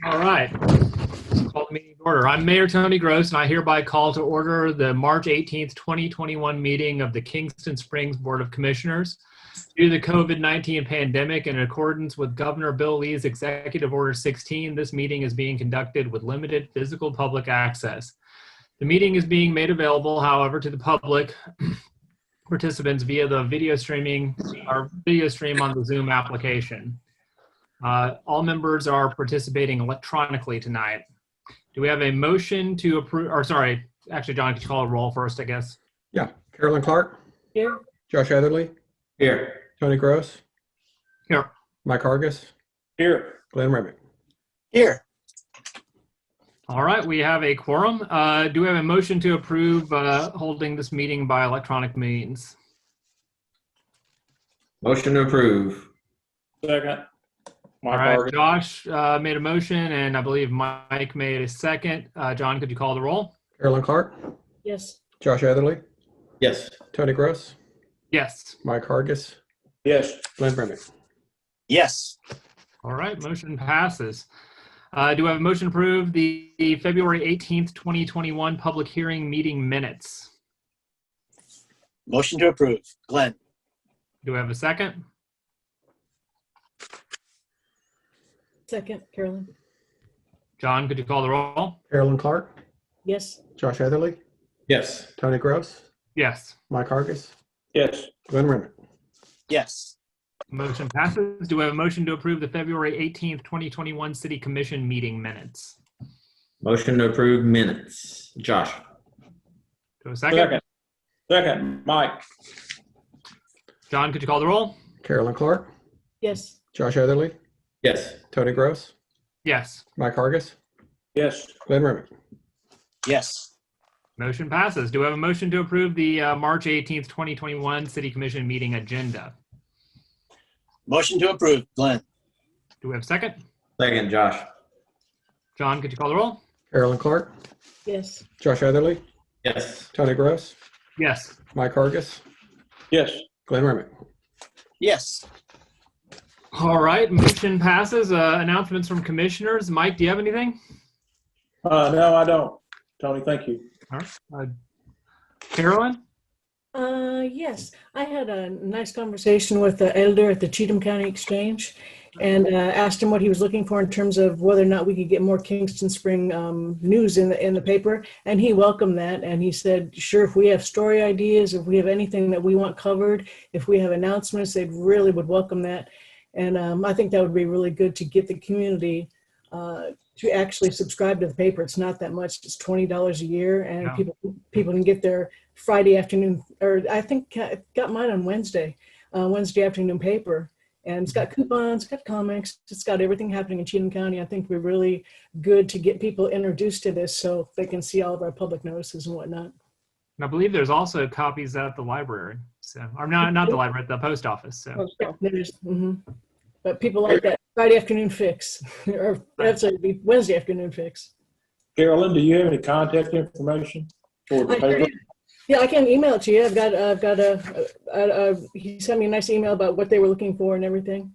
All right. Call the meeting to order. I'm Mayor Tony Gross, and I hereby call to order the March 18th, 2021 meeting of the Kingston Springs Board of Commissioners. Due to the COVID-19 pandemic and in accordance with Governor Bill Lee's Executive Order 16, this meeting is being conducted with limited physical public access. The meeting is being made available, however, to the public participants via the video stream on the Zoom application. All members are participating electronically tonight. Do we have a motion to approve, or sorry, actually, John, could you call a roll first, I guess? Yeah. Carolyn Clark? Here. Josh Etherly? Here. Tony Gross? Here. Mike Hargis? Here. Glenn Remick? Here. All right, we have a quorum. Do we have a motion to approve holding this meeting by electronic means? Motion to approve. Second. All right, Josh made a motion, and I believe Mike made a second. John, could you call the roll? Carolyn Clark? Yes. Josh Etherly? Yes. Tony Gross? Yes. Mike Hargis? Yes. Glenn Remick? Yes. All right, motion passes. Do we have a motion to approve the February 18th, 2021 public hearing meeting minutes? Motion to approve. Glenn. Do we have a second? Second, Carolyn. John, could you call the roll? Carolyn Clark? Yes. Josh Etherly? Yes. Tony Gross? Yes. Mike Hargis? Yes. Glenn Remick? Yes. Motion passes. Do we have a motion to approve the February 18th, 2021 City Commission meeting minutes? Motion to approve minutes. Josh. Do we have a second? Second. Second, Mike. John, could you call the roll? Carolyn Clark? Yes. Josh Etherly? Yes. Tony Gross? Yes. Mike Hargis? Yes. Glenn Remick? Yes. Motion passes. Do we have a motion to approve the March 18th, 2021 City Commission meeting agenda? Motion to approve. Glenn. Do we have a second? Second, Josh. John, could you call the roll? Carolyn Clark? Yes. Josh Etherly? Yes. Tony Gross? Yes. Mike Hargis? Yes. Glenn Remick? Yes. All right, motion passes. Announcements from commissioners. Mike, do you have anything? No, I don't. Tony, thank you. All right. Carolyn? Yes. I had a nice conversation with the elder at the Cheatham County Exchange and asked him what he was looking for in terms of whether or not we could get more Kingston Spring news in the paper. And he welcomed that. And he said, sure, if we have story ideas, if we have anything that we want covered, if we have announcements, they really would welcome that. And I think that would be really good to get the community to actually subscribe to the paper. It's not that much. It's $20 a year, and Yeah. people can get their Friday afternoon, or I think I got mine on Wednesday afternoon paper. And it's got coupons, it's got comics, it's got everything happening in Cheatham County. I think it'd be really good to get people introduced to this so they can see all of our public notices and whatnot. And I believe there's also copies at the library. So, or not the library, at the post office. So, Yeah, there's, but people like that Friday afternoon fix, or that's a Wednesday afternoon fix. Carolyn, do you have any contact information for the I sure paper? do. Yeah, I can email it to you. I've got he sent me a nice email about what they were looking for and everything.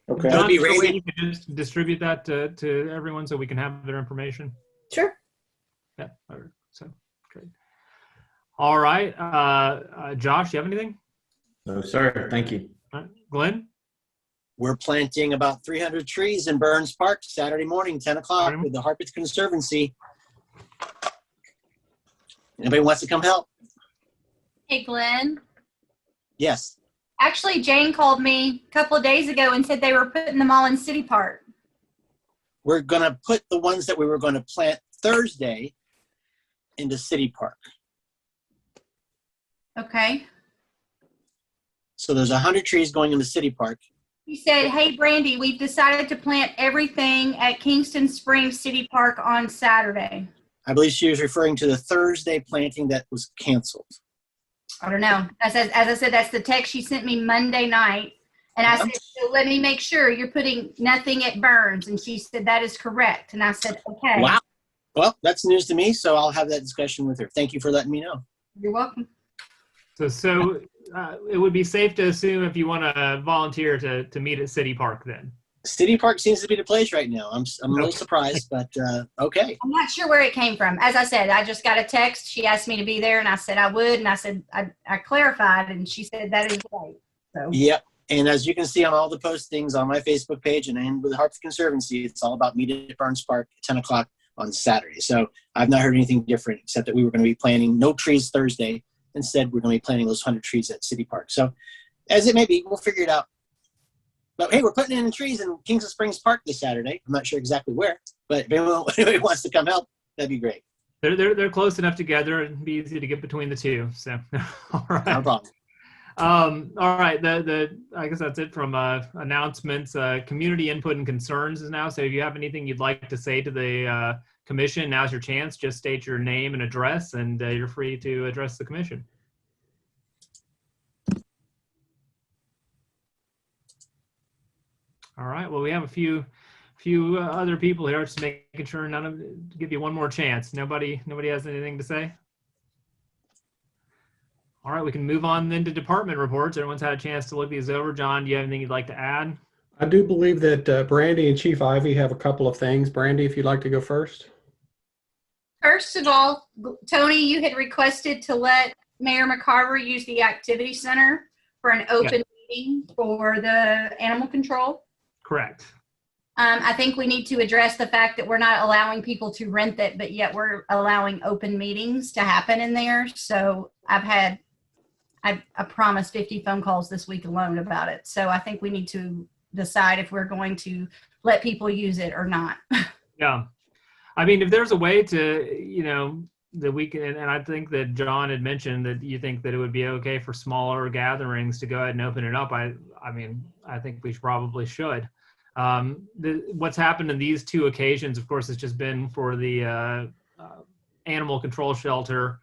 Okay. John, be is there a way raising- you could just distribute that to everyone so we can have their information? Sure. Yeah. So, great. All right. Josh, you have anything? No, sir. Thank you. All right. Glenn? We're planting about 300 trees in Burns Park Saturday morning, 10 o'clock with the Harpett Conservancy. Anybody wants to come help? Hey, Glenn. Yes. Actually, Jane called me a couple of days ago and said they were putting them all in City Park. We're going to put the ones that we were going to plant Thursday into City Park. Okay. So there's 100 trees going into City Park. He said, hey, Brandy, we've decided to plant everything at Kingston Springs City Park on Saturday. I believe she was referring to the Thursday planting that was canceled. I don't know. As I said, that's the text she sent me Monday night. And I said, so let me make sure you're putting nothing at Burns. And she said, that is correct. And I said, okay. Wow. Well, that's news to me, so I'll have that discussion with her. Thank you for letting me know. You're welcome. So it would be safe to assume if you want to volunteer to meet at City Park then. City Park seems to be the place right now. I'm a little surprised, but okay. I'm not sure where it came from. As I said, I just got a text. She asked me to be there, and I said I would, and I said I clarified, and she said that is right. So Yep. And as you can see on all the postings on my Facebook page and with the Harpett Conservancy, it's all about meeting at Burns Park at 10 o'clock on Saturday. So I've not heard anything different except that we were going to be planting no trees Thursday. Instead, we're going to be planting those 100 trees at City Park. So as it may be, we'll figure it out. But hey, we're putting in trees in Kingston Springs Park this Saturday. I'm not sure exactly where, but if anybody wants to come help, that'd be great. They're close enough together. It'd be easy to get between the two. So, all right. No problem. All right. I guess that's it from announcements. Community input and concerns is now. So if you have anything you'd like to say to the commission, now's your chance. Just state your name and address, and you're free to address the commission. All right. Well, we have a few other people here, just making sure give you one more chance. Nobody has anything to say. All right, we can move on then to department reports. Everyone's had a chance to look these over. John, do you have anything you'd like to add? I do believe that Brandy and Chief Ivy have a couple of things. Brandy, if you'd like to go first. first of all, Tony, you had requested to let Mayor McCarver use the activity center for an open meeting for the animal control. Correct. I think we need to address the fact that we're not allowing people to rent it, but yet we're allowing open meetings to happen in there. So I promised 50 phone calls this week alone about it. So I think we need to decide if we're going to let people use it or not. Yeah. I mean, if there's a way to, that we can, and I think that John had mentioned that you think that it would be okay for smaller gatherings to go ahead and open it up. I think we probably should. What's happened in these two occasions, of course, has just been for the animal control shelter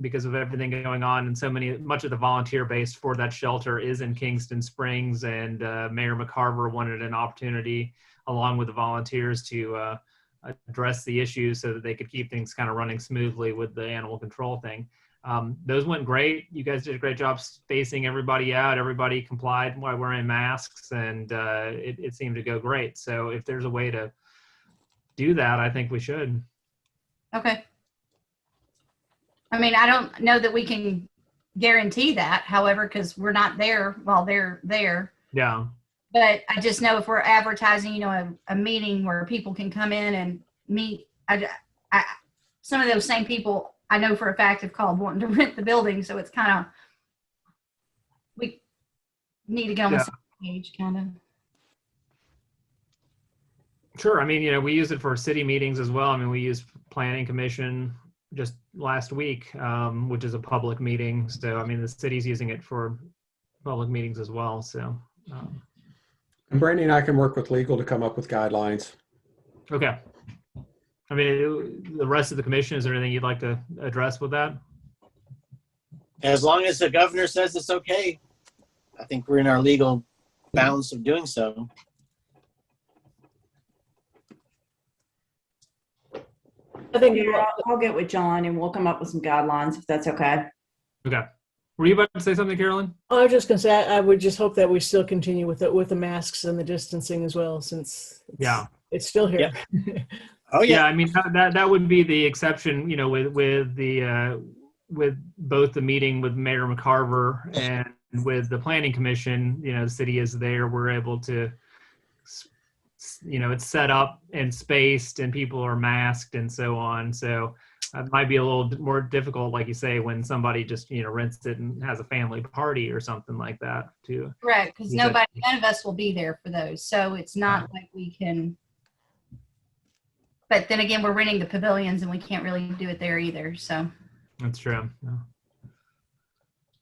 because of everything going on, and much of the volunteer base for that shelter is in Kingston Springs, and Mayor McCarver wanted an opportunity along with the volunteers to address the issues so that they could keep things kind of running smoothly with the animal control thing. Those went great. You guys did a great job spacing everybody out. Everybody complied while wearing masks, and it seemed to go great. So if there's a way to do that, I think we should. Okay. I mean, I don't know that we can guarantee that, however, because we're not there while they're there. Yeah. But I just know if we're advertising, a meeting where people can come in and meet, some of those same people I know for a fact have called wanting to rent the building. So it's kind of, we need to get on the same page, kind of. Sure. I mean, we use it for city meetings as well. I mean, we use Planning Commission just last week, which is a public meeting. So, I mean, the city's using it for public meetings as well. So, And Brandy and I can work with legal to come up with guidelines. okay. I mean, the rest of the commission, is there anything you'd like to address with that? As long as the governor says it's okay, I think we're in our legal bounds of doing so. I think Yeah, I'll get with John and we'll come up with some guidelines if that's okay. Okay. Were you about to say something, Carolyn? I was just going to say, I would just hope that we still continue with the masks and the distancing as well, since it's still here. Yeah. Oh yeah. Yeah, I mean that would be the exception, with both the meeting with Mayor McCarver and with the Planning Commission. The city is there. We're able to, it's set up and spaced, and people are masked and so on. So it might be a little more difficult, like you say, when somebody just rents it and has a family party or something like that too. Correct, because none of us will be there for those. So it's not like we can. But then again, we're renting the pavilions and we can't really do it there either. So that's true. Yeah.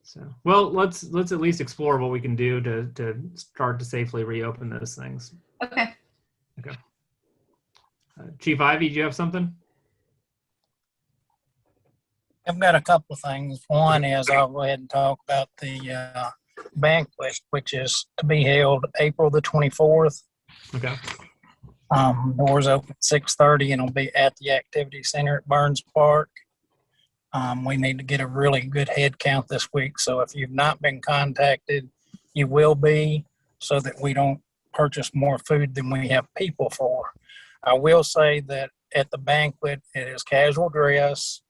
So, well, let's at least explore what we can do to start to safely reopen those things. okay. Okay. Chief Ivy, do you have something? I've got a couple of things. One is I'll go ahead and talk about the banquet, which is to be held April the 24th. Okay. Doors open at 6:30 and it'll be at the Activity Center at Burns Park. We need to get a really good head count this week. So if you've not been contacted, you will be, so that we don't purchase more food than we have people for. I will say that at the banquet, it is casual dress,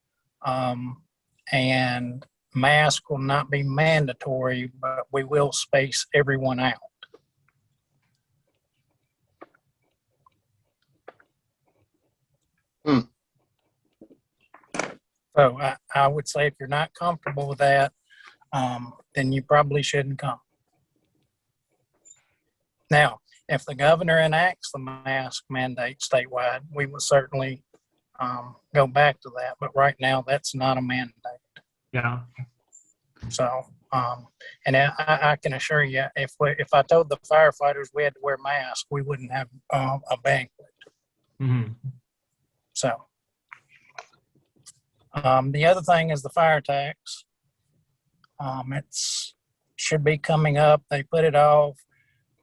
and mask will not be mandatory, but we will space everyone out. So I would say if you're not comfortable with that, then you probably shouldn't come. Now, if the governor enacts the mask mandate statewide, we will certainly go back to that. But right now, that's not a mandate. Yeah. So, and I can assure you, if I told the firefighters we had to wear masks, we wouldn't have a banquet. Mm-hmm. So, the other thing is the fire tax. It's should be coming up. They put it off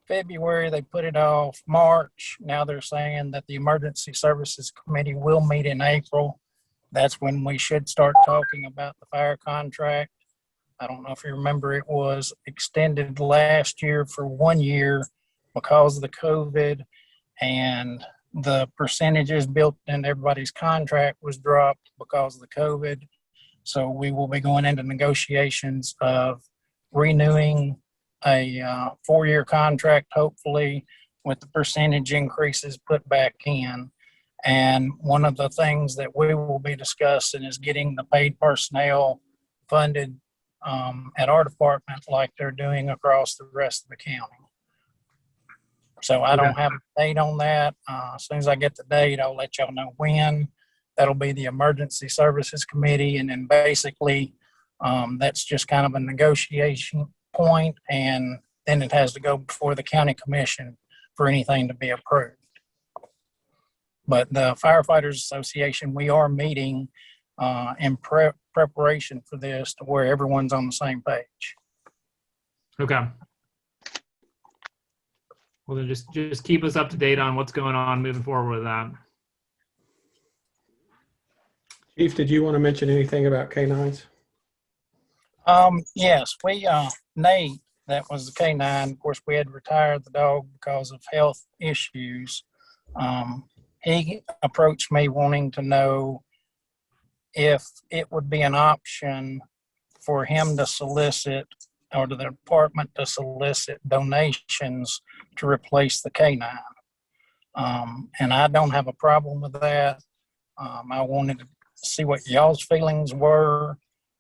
February. They put it off March. Now they're saying that the Emergency Services Committee will meet in April. That's when we should start talking about the fire contract. I don't know if you remember, it was extended last year for 1 year because of the COVID, and the percentages built in everybody's contract was dropped because of the COVID. So we will be going into negotiations of renewing a 4-year contract, hopefully with the percentage increases put back in. And one of the things that we will be discussing is getting the paid personnel funded at our department like they're doing across the rest of the county. So I don't have a date on that. As soon as I get the date, I'll let y'all know when. That'll be the Emergency Services Committee. And then basically, that's just kind of a negotiation point, and then it has to go before the county commission for anything to be approved. But the Firefighters Association, we are meeting in preparation for this to where everyone's on the same page. Okay. Well, then just keep us up to date on what's going on moving forward with that. Chief, did you want to mention anything about canines? Yes, Nate, that was the canine. Of course, we had retired the dog because of health issues. He approached me wanting to know if it would be an option for him to solicit, or to the department to solicit donations to replace the canine. And I don't have a problem with that. I wanted to see what y'all's feelings were.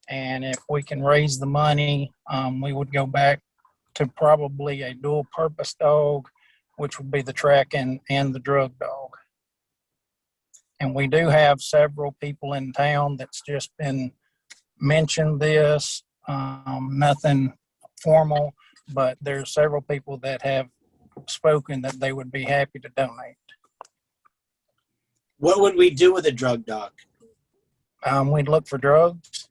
And if we can raise the money, we would go back to probably a dual purpose dog, which would be the track and the drug dog. And we do have several people in town that's just been mentioned this, nothing formal, but there's several people that have spoken that they would be happy to donate. What would we do with a drug dog? We'd look for drugs.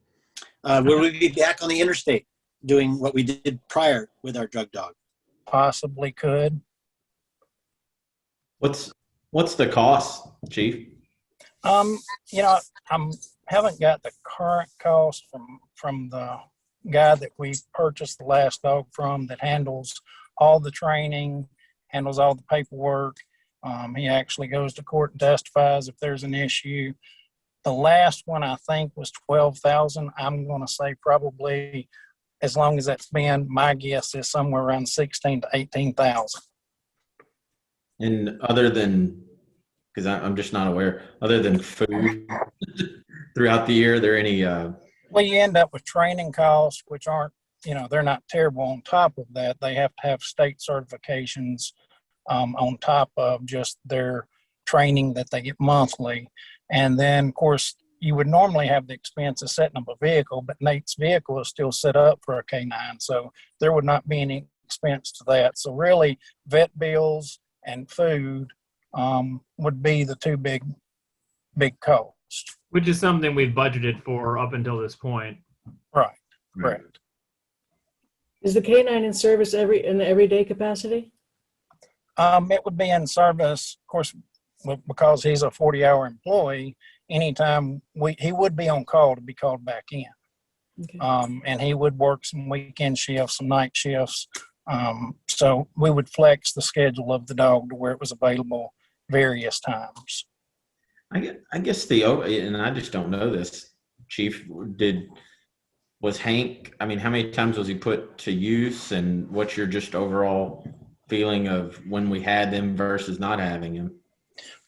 Would we be back on the interstate doing what we did prior with our drug dog? Possibly could. What's the cost, Chief? You know, haven't got the current cost from the guy that we purchased the last dog from, that handles all the training, handles all the paperwork. He actually goes to court and testifies if there's an issue. The last one I think was $12,000. I'm going to say probably, as long as that's been, my guess is somewhere around $16,000 to $18,000. And other than, because I'm just not aware, other than food throughout the year, are there any? Well, you end up with training costs, which aren't, they're not terrible. On top of that, they have to have state certifications on top of just their training that they get monthly. And then, of course, you would normally have the expense of setting up a vehicle, but Nate's vehicle is still set up for a canine, so there would not be any expense to that. So really, vet bills and food would be the two big costs. Which is something we've budgeted for up until this point. Right, correct. Is the canine in service in the everyday capacity? It would be in service, of course, because he's a 40-hour employee. Anytime he would be on call to be called back in. Okay. And he would work some weekend shifts, some night shifts. So we would flex the schedule of the dog to where it was available various times. I guess and I just don't know this, Chief, was Hank, I mean, how many times was he put to use, and what's your just overall feeling of when we had him versus not having him?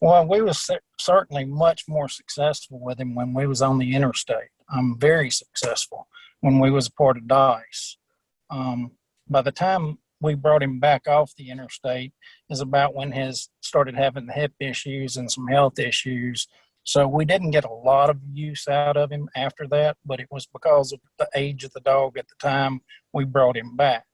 Well, we was certainly much more successful with him when we was on the interstate. Very successful when we was a part of DICE. By the time we brought him back off the interstate is about when his started having the hip issues and some health issues. So we didn't get a lot of use out of him after that, but it was because of the age of the dog at the time we brought him back.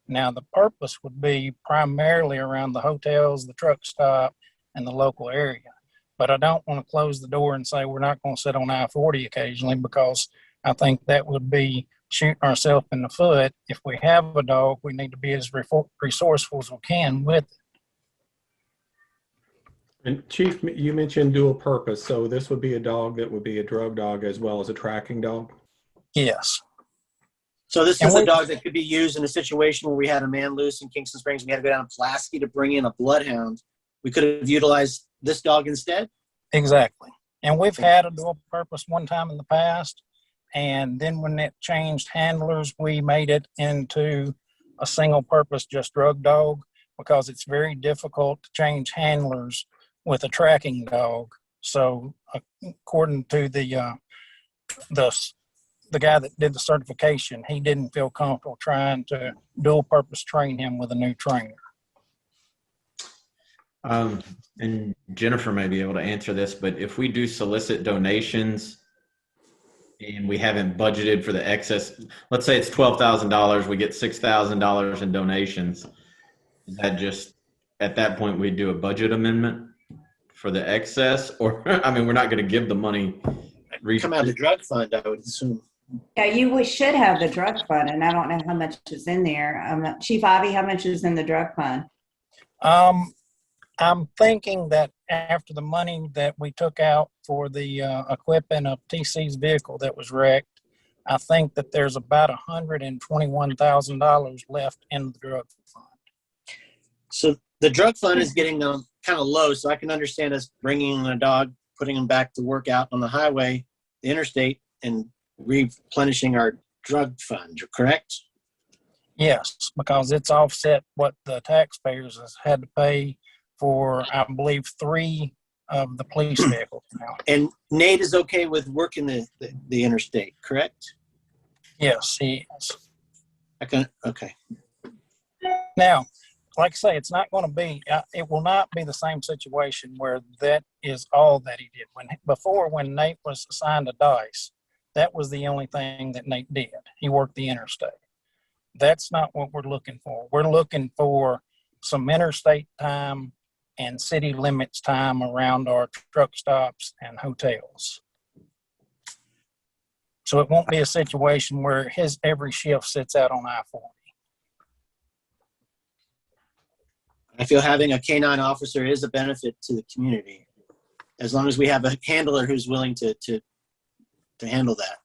Now, the purpose would be primarily around the hotels, the truck stop, and the local area. But I don't want to close the door and say we're not going to sit on I-40 occasionally, because I think that would be shooting ourselves in the foot. If we have a dog, we need to be as resourceful as we can with it. And Chief, you mentioned dual purpose. So this would be a dog that would be a drug dog as well as a tracking dog? Yes. So this is a dog that could be used in a situation where we had a man loose in Kingston Springs. We had to go down to Pulaski to bring in a bloodhound. We could have utilized this dog instead? Exactly. And we've had a dual purpose one time in the past. And then when it changed handlers, we made it into a single purpose, just drug dog, because it's very difficult to change handlers with a tracking dog. So according to the guy that did the certification, he didn't feel comfortable trying to dual purpose train him with a new trainer. And Jennifer may be able to answer this, but if we do solicit donations and we haven't budgeted for the excess, let's say it's $12,000, we get $6,000 in donations. Is that just, at that point, we do a budget amendment for the excess? Or, I mean, we're not going to give the money. Come out of the drug fund, I would assume. Yeah, you should have the drug fund, and I don't know how much is in there. Chief Ivy, how much is in the drug fund? I'm thinking that after the money that we took out for the equipping of TC's vehicle that was wrecked, I think that there's about $121,000 left in the drug fund. So the drug fund is getting kind of low, so I can understand us bringing in a dog, putting him back to work out on the highway, the interstate, and replenishing our drug fund, correct? Yes, because it's offset what the taxpayers has had to pay for, I believe, 3 of the police vehicles now. And Nate is okay with working the interstate, correct? Yes, he is. Okay. Now, like I say, it's not going to be, it will not be the same situation where that is all that he did. When Nate was assigned to DICE, that was the only thing that Nate did. He worked the interstate. That's not what we're looking for. We're looking for some interstate time and city limits time around our truck stops and hotels. So it won't be a situation where his every shift sits out on I-40. I feel having a canine officer is a benefit to the community, as long as we have a handler who's willing to handle that.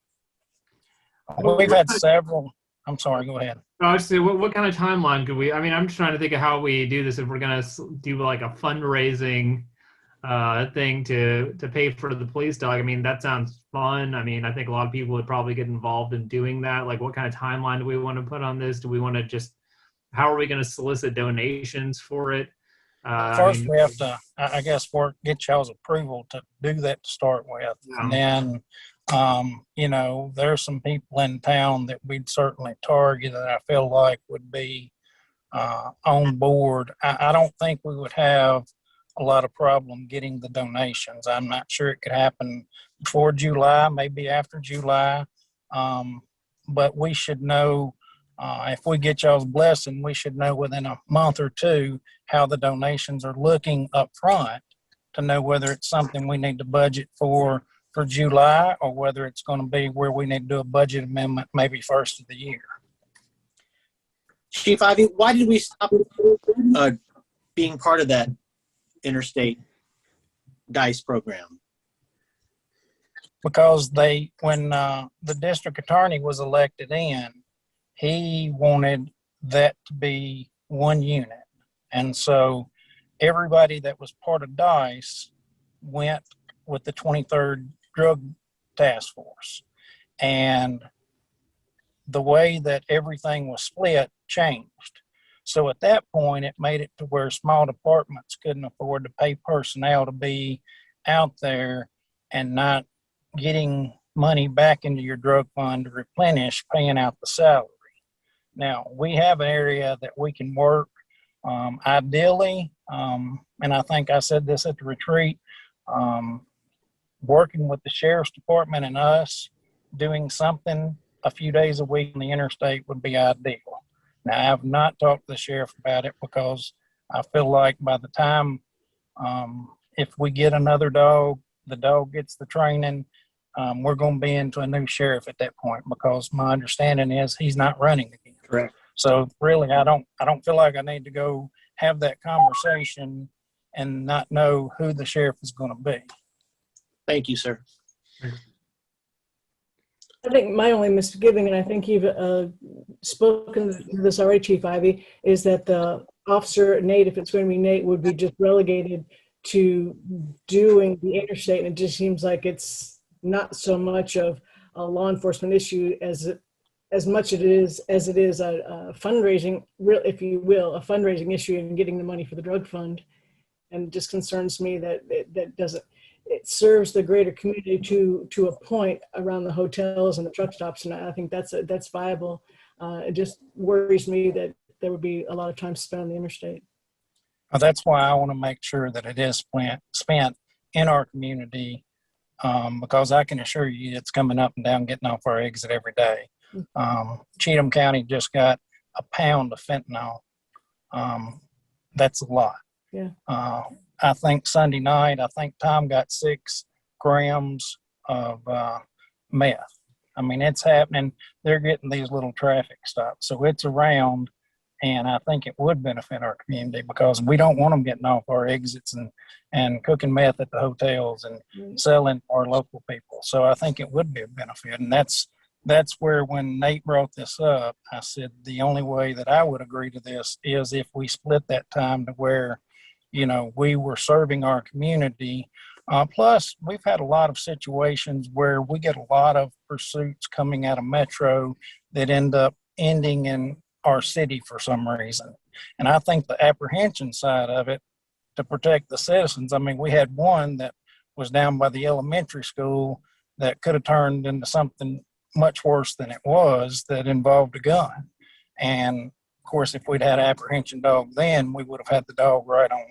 We've had several. I'm sorry, go ahead. I was say, what kind of timeline could we? I mean, I'm just trying to think of how we do this. If we're gonna do like a fundraising thing to pay for the police dog, I mean, that sounds fun. I mean, I think a lot of people would probably get involved in doing that. Like, what kind of timeline do we want to put on this? Do we want to just? How are we going to solicit donations for it? First, we have to, I guess, get y'all's approval to do that to start with, and then. There's some people in town that we'd certainly target that I feel like would be on board. I don't think we would have a lot of problem getting the donations. I'm not sure it could happen before July, maybe after July. But we should know, if we get y'all's blessing, we should know within a month or two how the donations are looking up front to know whether it's something we need to budget for July, or whether it's going to be where we need to do a budget amendment maybe first of the year. Chief Ivy, why did we stop being part of that interstate DICE program? Because when the district attorney was elected in, he wanted that to be one unit. And so everybody that was part of DICE went with the 23rd Drug Task Force. And the way that everything was split changed. So at that point, it made it to where small departments couldn't afford to pay personnel to be out there and not getting money back into your drug fund to replenish paying out the salary. Now, we have an area that we can work. Ideally, and I think I said this at the retreat, working with the sheriff's department and us, doing something a few days a week on the interstate would be ideal. Now, I have not talked to the sheriff about it because I feel like by the time, if we get another dog, the dog gets the training, we're going to be into a new sheriff at that point, because my understanding is he's not running again. Correct. So really, I don't feel like I need to go have that conversation and not know who the sheriff is going to be. Thank you, sir. I think my only misgiving, and I think you've spoken to this already, Chief Ivy, is that the officer, Nate, if it's going to be Nate, would be just relegated to doing the interstate. And it just seems like it's not so much of a law enforcement issue as much as it is a fundraising, if you will, a fundraising issue and getting the money for the drug fund. And it just concerns me that it serves the greater community to a point around the hotels and the truck stops. And I think that's viable. It just worries me that there would be a lot of time spent on the interstate. Well, that's why I want to make sure that it is spent in our community, because I can assure you it's coming up and down, getting off our exit every day. Cheatham County just got a pound of fentanyl. That's a lot. Yeah. I think Sunday night, Tom got 6 grams of meth. I mean, it's happening. They're getting these little traffic stops. So it's around, and I think it would benefit our community, because we don't want them getting off our exits and cooking meth at the hotels and selling our local people. So I think it would be a benefit. And that's where, when Nate brought this up, I said the only way that I would agree to this is if we split that time to where, we were serving our community. Plus, we've had a lot of situations where we get a lot of pursuits coming out of Metro that end up ending in our city for some reason. And I think the apprehension side of it, to protect the citizens, I mean, we had one that was down by the elementary school that could have turned into something much worse than it was, that involved a gun. And of course, if we'd had an apprehension dog then, we would have had the dog right on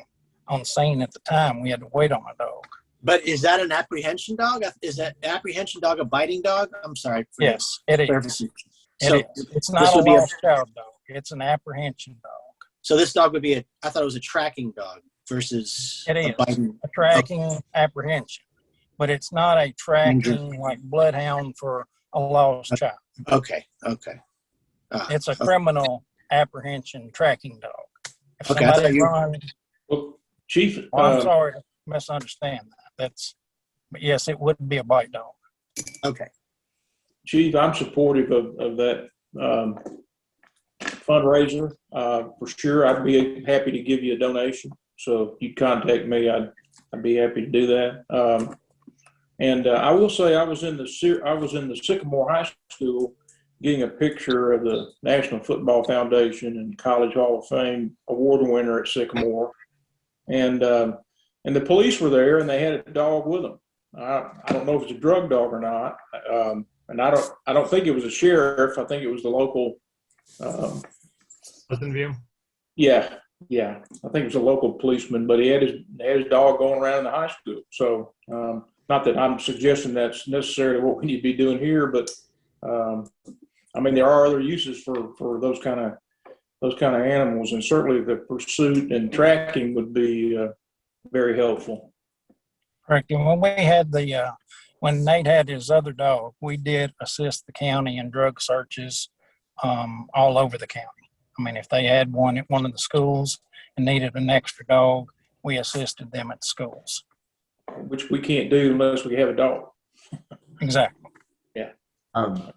scene at the time. We had to wait on a dog. But is that an apprehension dog? Is that apprehension dog a biting dog? I'm sorry. Yes, it is. So it's not a lost child dog. It's an apprehension dog. So this dog would be I thought it was a tracking dog versus it is biting. A tracking apprehension, but it's not a tracking like bloodhound for a lost child. Okay. It's a criminal apprehension tracking dog. If Okay, I thought somebody you- runs, Well, Chief, I'm sorry to misunderstand that. But yes, it would be a bite dog. Okay. Chief, I'm supportive of that fundraiser. For sure, I'd be happy to give you a donation. So if you contact me, I'd be happy to do that. And I will say, I was in the Sycamore High School getting a picture of the National Football Foundation and College Hall of Fame award winner at Sycamore, and the police were there, and they had a dog with them. I don't know if it's a drug dog or not, and I don't think it was a sheriff. I think it was the local. Pleasant View. Yeah. I think it was a local policeman, but he had his dog going around in the high school. So not that I'm suggesting that's necessarily what we need to be doing here, but I mean, there are other uses for those kind of animals, and certainly the pursuit and tracking would be very helpful. Correct. And when we had when Nate had his other dog, we did assist the county in drug searches all over the county. I mean, if they had one at one of the schools and needed an extra dog, we assisted them at schools. Which we can't do unless we have a dog. Exactly. A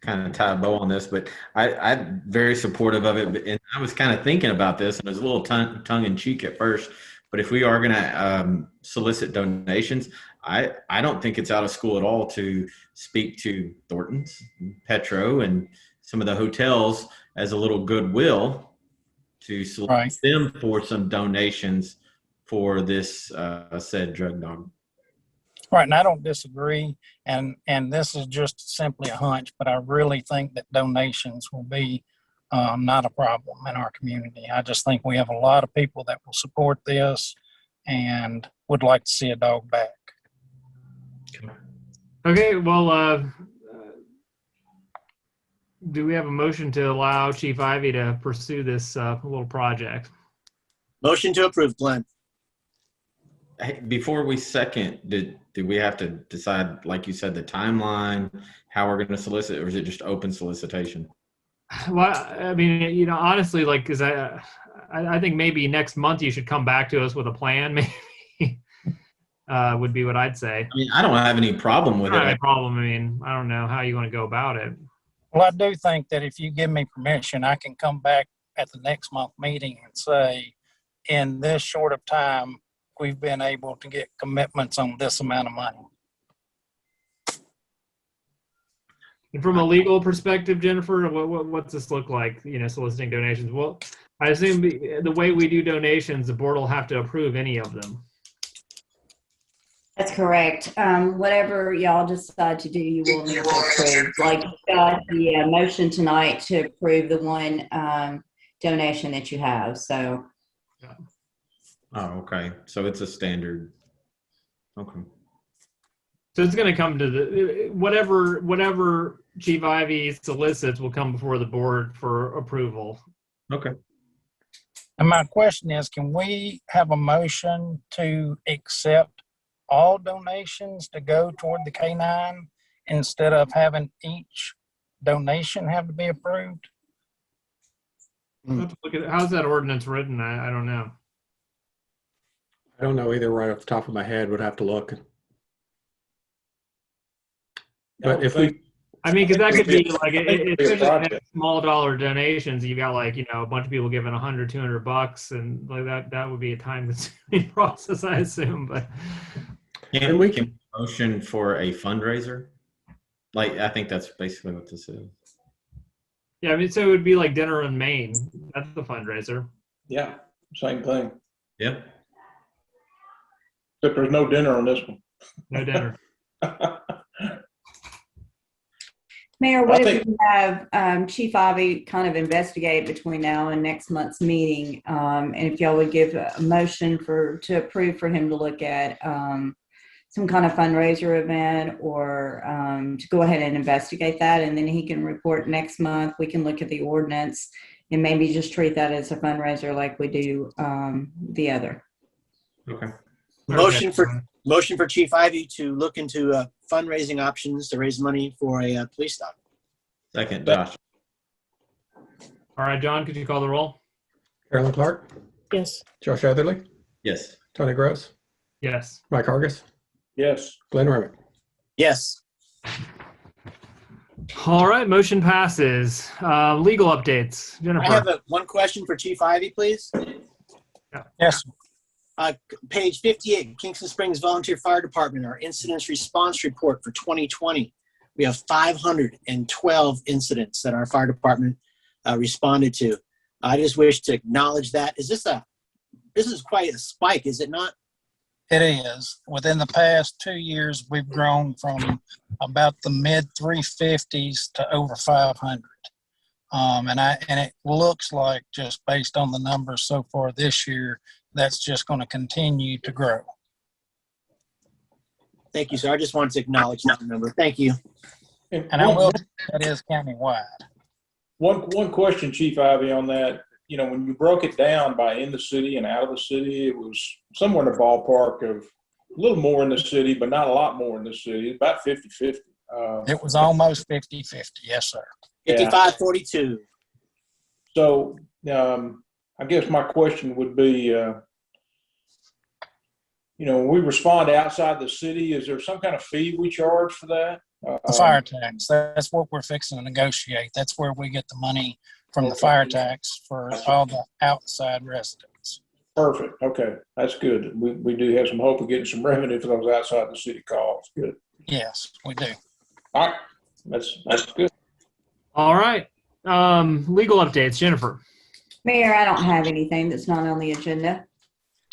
kind of tie a bow on this, but I'm very supportive of it. And I was kind of thinking about this, and it was a little tongue in cheek at first. But if we are going to solicit donations, I don't think it's out of school at all to speak to Thornton's, Petro, and some of the hotels as a little goodwill to solicit them for some donations for this said drug dog. Right, and I don't disagree, and this is just simply a hunch, but I really think that donations will be not a problem in our community. I just think we have a lot of people that will support this and would like to see a dog back. Okay, well, do we have a motion to allow Chief Ivy to pursue this little project? Motion to approve, Glenn. Hey, before we second, do we have to decide, like you said, the timeline, how we're going to solicit, or is it just open solicitation? Well, I mean, you know, honestly, like, because I think maybe next month you should come back to us with a plan. Maybe would be what I'd say. I mean, I don't have any problem with I don't have it. any problem. I mean, I don't know how you want to go about it. Well, I do think that if you give me permission, I can come back at the next month meeting and say, in this short of time, we've been able to get commitments on this amount of money. And from a legal perspective, Jennifer, what's this look like, you know, soliciting donations? Well, I assume the way we do donations, the board will have to approve any of them. That's correct. Whatever y'all decide to do, you will need to approve. Like you got the motion tonight to approve the one donation that you have. So. Oh, okay. So it's a standard. Okay. So it's going to come to the whatever Chief Ivy solicits will come before the board for approval. Okay. And my question is, can we have a motion to accept all donations to go toward the canine instead of having each donation have to be approved? I'll have to look at how's that ordinance written. I don't know. I don't know either right off the top of my head. Would have to look. But if we, I mean, because that could be like, It's it's a project. small dollar donations. You got like, you know, a bunch of people giving $100, $200, and like that would be a time-consuming process, I assume. But Can we motion for a fundraiser? Like, I think that's basically what this is. yeah, I mean, so it would be like dinner in Maine. That's the fundraiser. Yeah, same thing. Yep. Except there's no dinner on this one. No dinner. Mayor, what I if you have Chief Ivy kind of investigate between now and next month's meeting? And if y'all would give a motion to approve for him to look at some kind of fundraiser event or to go ahead and investigate that. And then he can report next month. We can look at the ordinance and maybe just treat that as a fundraiser like we do the other. Okay. Motion for Chief Ivy to look into fundraising options to raise money for a police dog. Second, Josh. All right, John, could you call the roll? Carolyn Clark, Yes. Josh Etherly, Yes. Tony Gross, Yes. Mike Hargis, Yes. Glenn Remick. Yes. All right, motion passes. Legal updates. Jennifer. I have one question for Chief Ivy, please. Yes. Page 58, Kingston Springs Volunteer Fire Department, our incidents response report for 2020. We have 512 incidents that our fire department responded to. I just wish to acknowledge that. This is quite a spike, is it not? It is. Within the past 2 years, we've grown from about the mid 350s to over 500. And it looks like, just based on the numbers so far this year, that's just going to continue to grow. Thank you, sir. I just wanted to acknowledge that number. Thank you. And I will, that is countywide. One question, Chief Ivy, on that. You know, when you broke it down by in the city and out of the city, it was somewhere in the ballpark of a little more in the city, but not a lot more in the city, about 50-50. It was almost 50-50. Yes, sir. 55-42. So I guess my question would be, you know, when we respond outside the city, is there some kind of fee we charge for that? The fire tax, that's what we're fixing to negotiate. That's where we get the money from the fire tax for all the outside residents. Perfect. Okay, that's good. We do have some hope of getting some revenue for those outside the city calls. Good. Yes, we do. All right, that's good. All right. Legal updates, Jennifer. Mayor, I don't have anything that's not on the agenda.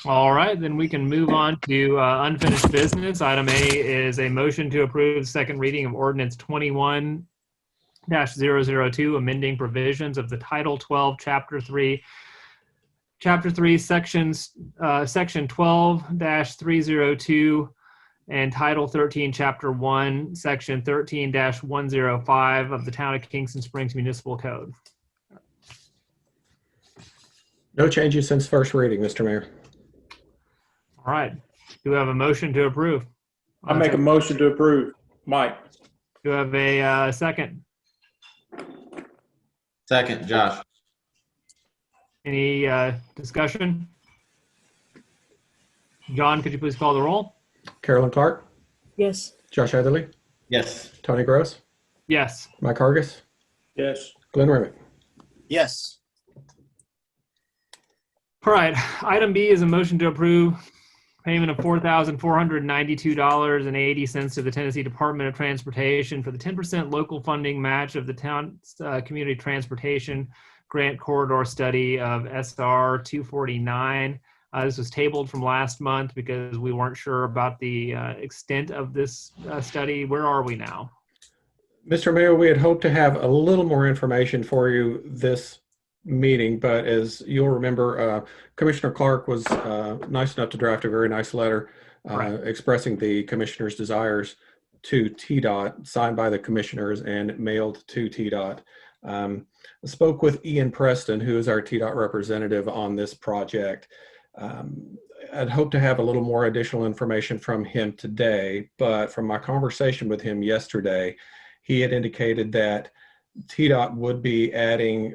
All right, then we can move on to unfinished business. Item A is a motion to approve second reading of ordinance 21-002, amending provisions of the Title 12, Chapter 3, section 12-302, and Title 13, Chapter 1, Section 13-105 of the Town of Kingston Springs Municipal Code. No changes since first reading, Mr. Mayor. All right. Do we have a motion to approve? I make a motion to approve. Mike. Do we have a second? Second, Josh. Any discussion? John, could you please call the roll? Carolyn Clark, Yes. Josh Heatherly, Yes. Tony Gross, Yes. Mike Hargis, Yes. Glenn Remick. Yes. All right. Item B is a motion to approve payment of $4,492.80 to the Tennessee Department of Transportation for the 10% local funding match of the town's community transportation grant corridor study of SR 249. This was tabled from last month because we weren't sure about the extent of this study. Where are we now? Mr. Mayor, we had hoped to have a little more information for you this meeting, but as you'll remember, Commissioner Clark was nice enough to draft a very nice letter expressing the commissioner's desires to Tdot, signed by the commissioners and mailed to Tdot. I spoke with Ian Preston, who is our Tdot representative on this project. I'd hoped to have a little more additional information from him today, but from my conversation with him yesterday, he had indicated that Tdot would be adding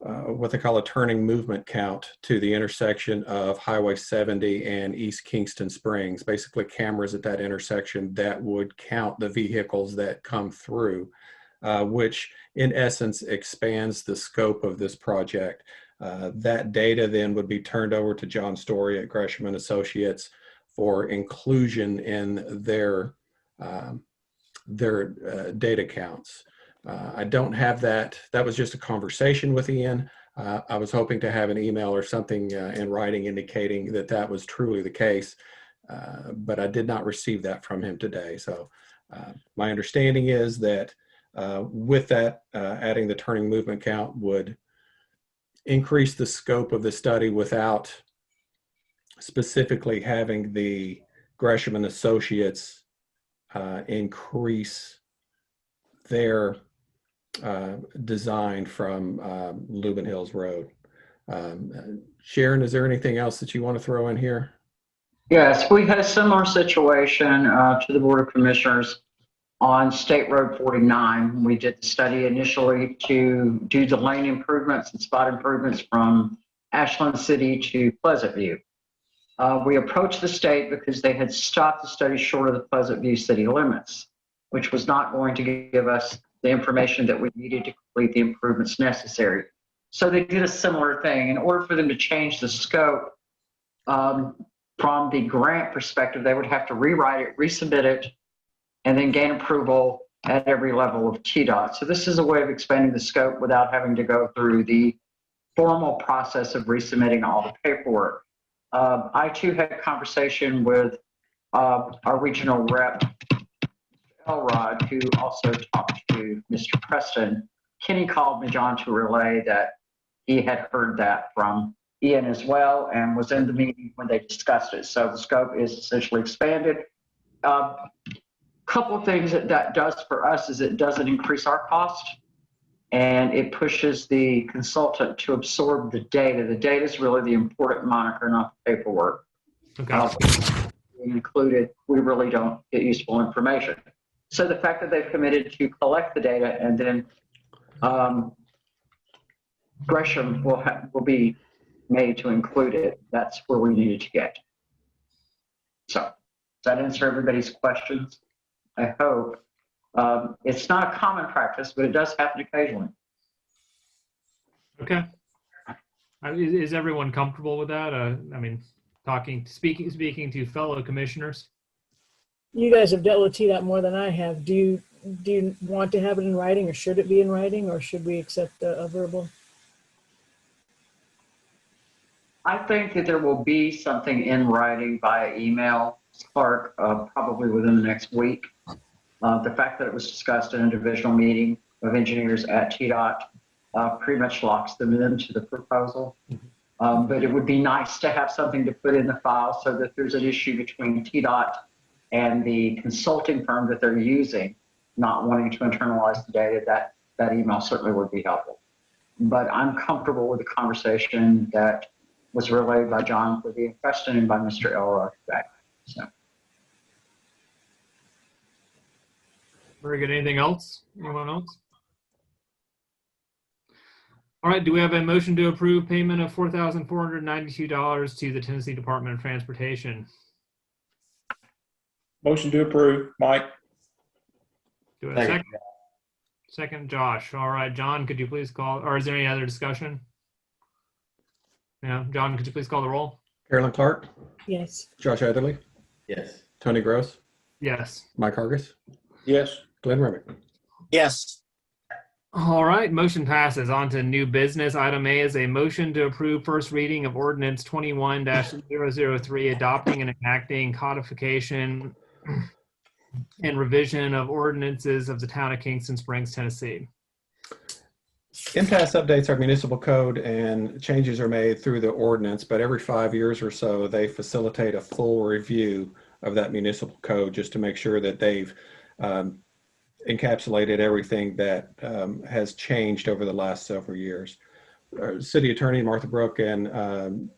what they call a turning movement count to the intersection of Highway 70 and East Kingston Springs, basically cameras at that intersection that would count the vehicles that come through, which in essence expands the scope of this project. That data then would be turned over to John Story at Gresham and Associates for inclusion in their data counts. I don't have that. That was just a conversation with Ian. I was hoping to have an email or something in writing indicating that that was truly the case, but I did not receive that from him today. So my understanding is that with that, adding the turning movement count would increase the scope of the study without specifically having the Gresham and Associates increase their design from Lubin Hills Road. Sharon, is there anything else that you want to throw in here? Yes, we had a similar situation to the Board of Commissioners on State Road 49. We did the study initially to do the lane improvements and spot improvements from Ashland City to Pleasant View. We approached the state because they had stopped the study short of the Pleasant View city limits, which was not going to give us the information that we needed to complete the improvements necessary. So they did a similar thing. In order for them to change the scope from the grant perspective, they would have to rewrite it, resubmit it, and then gain approval at every level of Tdot. So this is a way of expanding the scope without having to go through the formal process of resubmitting all the paperwork. I too had a conversation with our regional rep, Elrod, who also talked to Mr. Preston. Kenny called me, John, to relay that he had heard that from Ian as well and was in the meeting when they discussed it. So the scope is essentially expanded. Couple of things that does for us is it doesn't increase our cost, and it pushes the consultant to absorb the data. The data is really the important moniker, not the paperwork. Okay. Included, we really don't get useful information. So the fact that they've committed to collect the data and then Gresham will be made to include it, that's where we needed to get. So does that answer everybody's questions? I hope. It's not a common practice, but it does happen occasionally. Okay. Is everyone comfortable with that? I mean, speaking to fellow commissioners. You guys have dealt with Tdot more than I have. Do you want to have it in writing, or should it be in writing, or should we accept a verbal? I think that there will be something in writing via email, Clark, probably within the next week. The fact that it was discussed in a divisional meeting of engineers at Tdot pretty much locks them into the proposal. But it would be nice to have something to put in the file so that there's an issue between Tdot and the consulting firm that they're using, not wanting to internalize the data. That email certainly would be helpful. But I'm comfortable with the conversation that was relayed by John for the question and by Mr. Elroy today. So. Very good. Anything else? Anyone else? All right. Do we have a motion to approve payment of $4,492 to the Tennessee Department of Transportation? Motion to approve, Mike. Do we have a second? Second, Josh. All right, John, could you please call, or is there any other discussion? Yeah, John, could you please call the roll? Carolyn Clark, Yes. Josh Etherly, Yes. Tony Gross, Yes. Mike Hargis, Yes. Glenn Remick. Yes. All right, motion passes. On to new business. Item A is a motion to approve first reading of ordinance 21-003, adopting and enacting codification and revision of ordinances of the town of Kingston Springs, Tennessee. MTAS updates our municipal code, and changes are made through the ordinance, but every 5 years or so, they facilitate a full review of that municipal code just to make sure that they've encapsulated everything that has changed over the last several years. Our City Attorney Martha Brooke and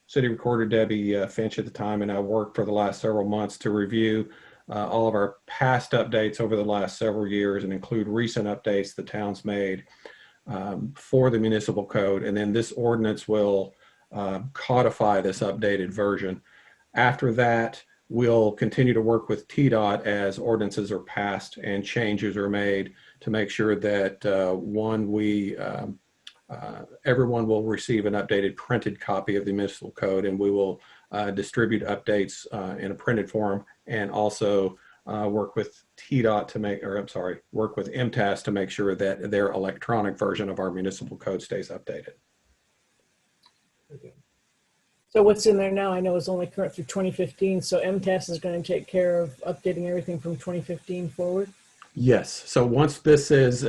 City Recorder Debbie Finch at the time and I worked for the last several months to review all of our past updates over the last several years and include recent updates the town's made for the municipal code. And then this ordinance will codify this updated version. After that, we'll continue to work with Tdot as ordinances are passed and changes are made to make sure that everyone will receive an updated printed copy of the municipal code, and we will distribute updates in a printed form, and also work with Tdot to work with MTAS to make sure that their electronic version of our municipal code stays updated. So what's in there now, I know is only current through 2015. So MTAS is going to take care of updating everything from 2015 forward? Yes. So once this is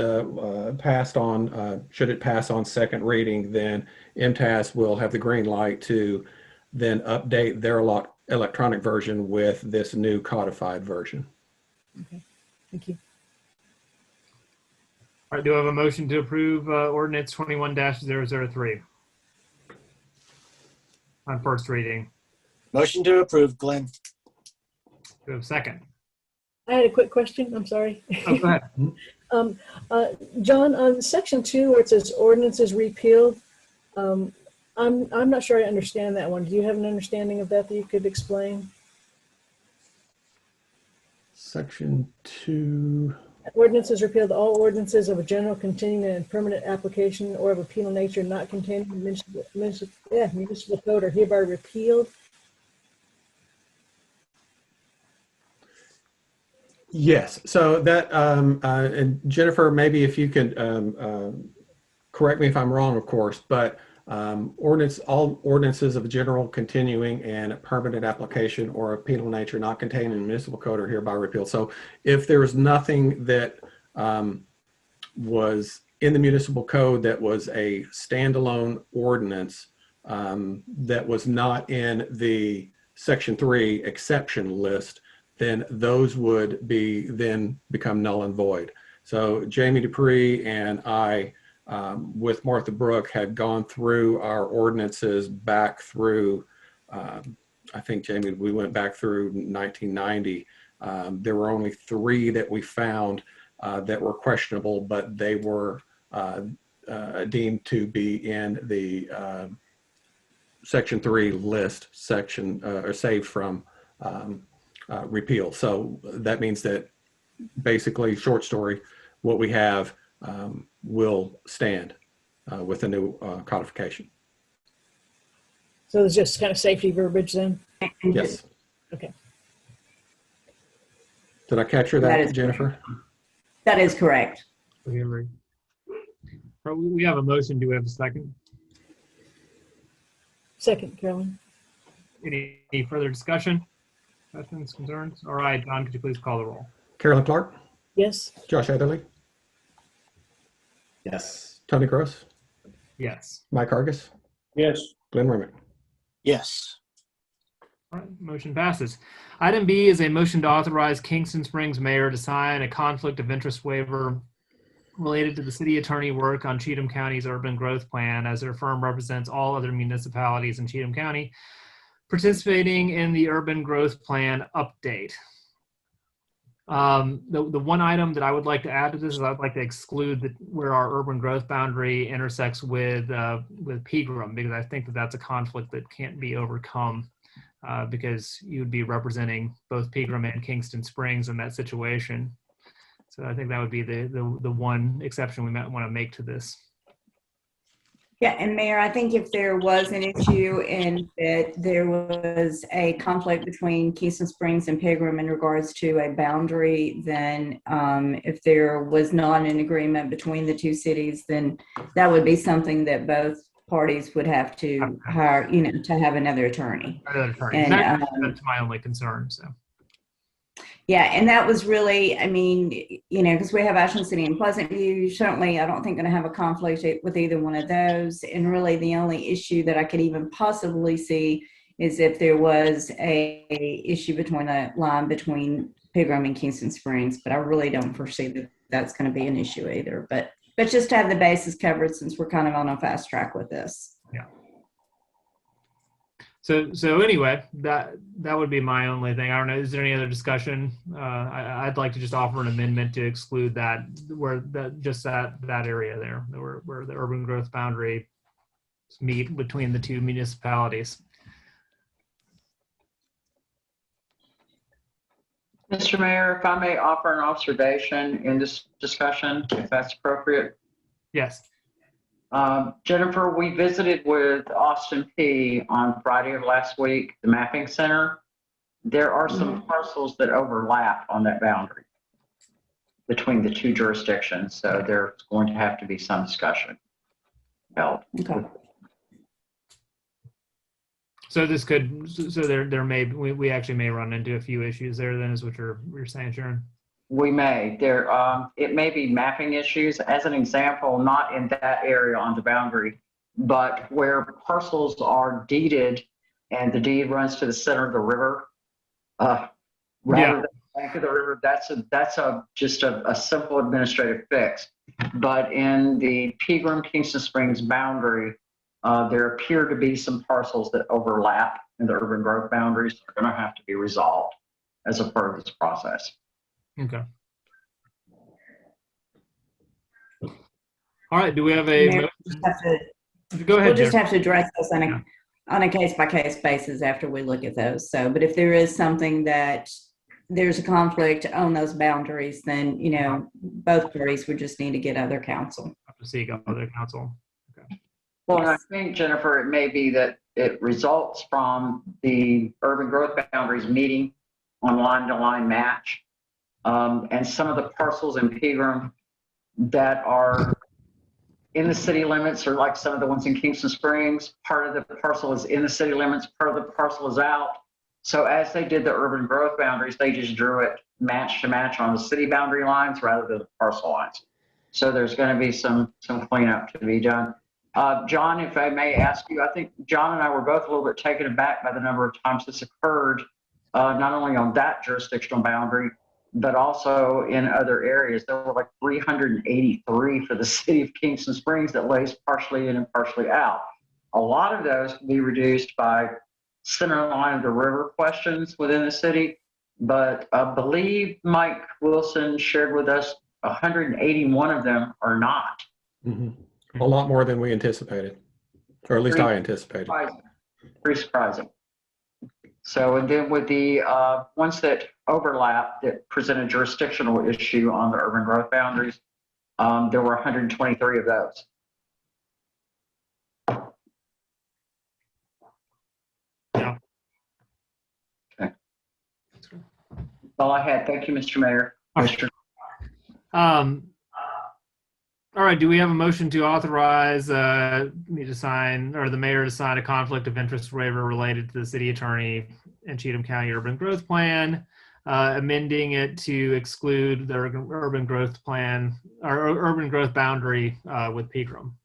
passed on, should it pass on second reading, then MTAS will have the green light to then update their electronic version with this new codified version. Okay, thank you. All right, do I have a motion to approve ordinance 21-003 on first reading? Motion to approve, Glenn. Do we have a second? I had a quick question. I'm sorry. Oh, go ahead. John, on section 2 where it says ordinances repealed, I'm not sure I understand that one. Do you have an understanding of that you could explain? Section 2. Ordinances repealed. All ordinances of a general, continuing, and permanent application or of a penal nature not contained in municipal code are hereby repealed. Yes. So that, and Jennifer, maybe if you could correct me if I'm wrong, of course, but all ordinances of a general, continuing, and permanent application or a penal nature not contained in the municipal code are hereby repealed. So if there was nothing that was in the municipal code that was a standalone ordinance that was not in the section 3 exception list, then those would become null and void. So Jamie Dupree and I, with Martha Brooke, had gone through our ordinances back through, I think, Jamie, we went back through 1990. There were only 3 that we found that were questionable, but they were deemed to be in the section 3 list section or saved from repeal. So that means that basically, short story, what we have will stand with the new codification. So it's just kind of safety verbiage then? Yes. Okay. Did I capture That that, is Jennifer? That is correct. We have a motion. Do we have a second? Second, Carolyn. Any further discussion? Questions, concerns? All right, John, could you please call the roll? Carolyn Clark, Yes. Josh Etherly, Yes. Tony Gross, Yes. Mike Argus, Yes. Glenn Remick. Yes. All right, motion passes. Item B is a motion to authorize Kingston Springs mayor to sign a conflict of interest waiver related to the city attorney work on Cheatham County's urban growth plan, as their firm represents all other municipalities in Cheatham County participating in the urban growth plan update. The one item that I would like to add to this is I'd like to exclude where our urban growth boundary intersects with Pegram, because I think that that's a conflict that can't be overcome, because you would be representing both Pegram and Kingston Springs in that situation. So I think that would be the one exception we might want to make to this. Yeah, and Mayor, I think if there was an issue and that there was a conflict between Kingston Springs and Pegram in regards to a boundary, then if there was not an agreement between the two cities, then that would be something that both parties would have to hire, to have another attorney. Another attorney. And, That's my only concern. So. Yeah, and that was really, because we have Ashland City and Pleasant View, certainly I don't think going to have a conflict with either one of those. And really the only issue that I could even possibly see is if there was a issue between a line between Pegram and Kingston Springs, but I really don't foresee that that's going to be an issue either. But just to have the bases covered since we're kind of on a fast track with this. Yeah. So anyway, that would be my only thing. I don't know. Is there any other discussion? I'd like to just offer an amendment to exclude that that area there where the urban growth boundary meet between the two municipalities. Mr. Mayor, if I may offer an observation in this discussion, if that's appropriate. Yes. Jennifer, we visited with Austin P on Friday of last week, the mapping center. There are some parcels that overlap on that boundary between the two jurisdictions. So there's going to have to be some discussion held. Okay. So this could, we actually may run into a few issues there then, is what you're saying, Sharon? We may. It may be mapping issues. As an example, not in that area on the boundary, but where parcels are deeded and the deed runs to the center of the river, rather than the bank of the river. That's just a simple administrative fix. But in the Pegram Kingston Springs boundary, there appear to be some parcels that overlap in the urban growth boundaries that are going to have to be resolved as a part of this process. Okay. All right. Do we have a Mayor, go ahead? We'll just have to address this on a case-by-case basis after we look at those. So, but if there is something that there's a conflict on those boundaries, then, both parties would just need to get other counsel. Have to seek other counsel. Okay. Well, I think, Jennifer, it may be that it results from the urban growth boundaries meeting on line-to-line match. And some of the parcels in Pegram that are in the city limits, or like some of the ones in Kingston Springs, part of the parcel is in the city limits, part of the parcel is out. So as they did the urban growth boundaries, they just drew it match to match on the city boundary lines rather than the parcel lines. So there's going to be some cleanup to be done. John, if I may ask you, I think John and I were both a little bit taken aback by the number of times this occurred, not only on that jurisdictional boundary, but also in other areas. There were like 383 for the city of Kingston Springs that lays partially in and partially out. A lot of those can be reduced by center line of the river questions within the city, but I believe Mike Wilson shared with us 181 of them are not. A lot more than we anticipated, or at least I anticipated. Pretty surprising. So, and then with the ones that overlap that present a jurisdictional issue on the urban growth boundaries. There were 123 of those. Yeah. Okay. That's all I had. Thank you, Mr. Mayor. Okay. All right, do we have a motion to authorize me to sign, or the mayor to sign, a conflict of interest waiver related to the city attorney and Cheatham County Urban Growth Plan, amending it to exclude the urban growth plan or urban growth boundary with Pegram?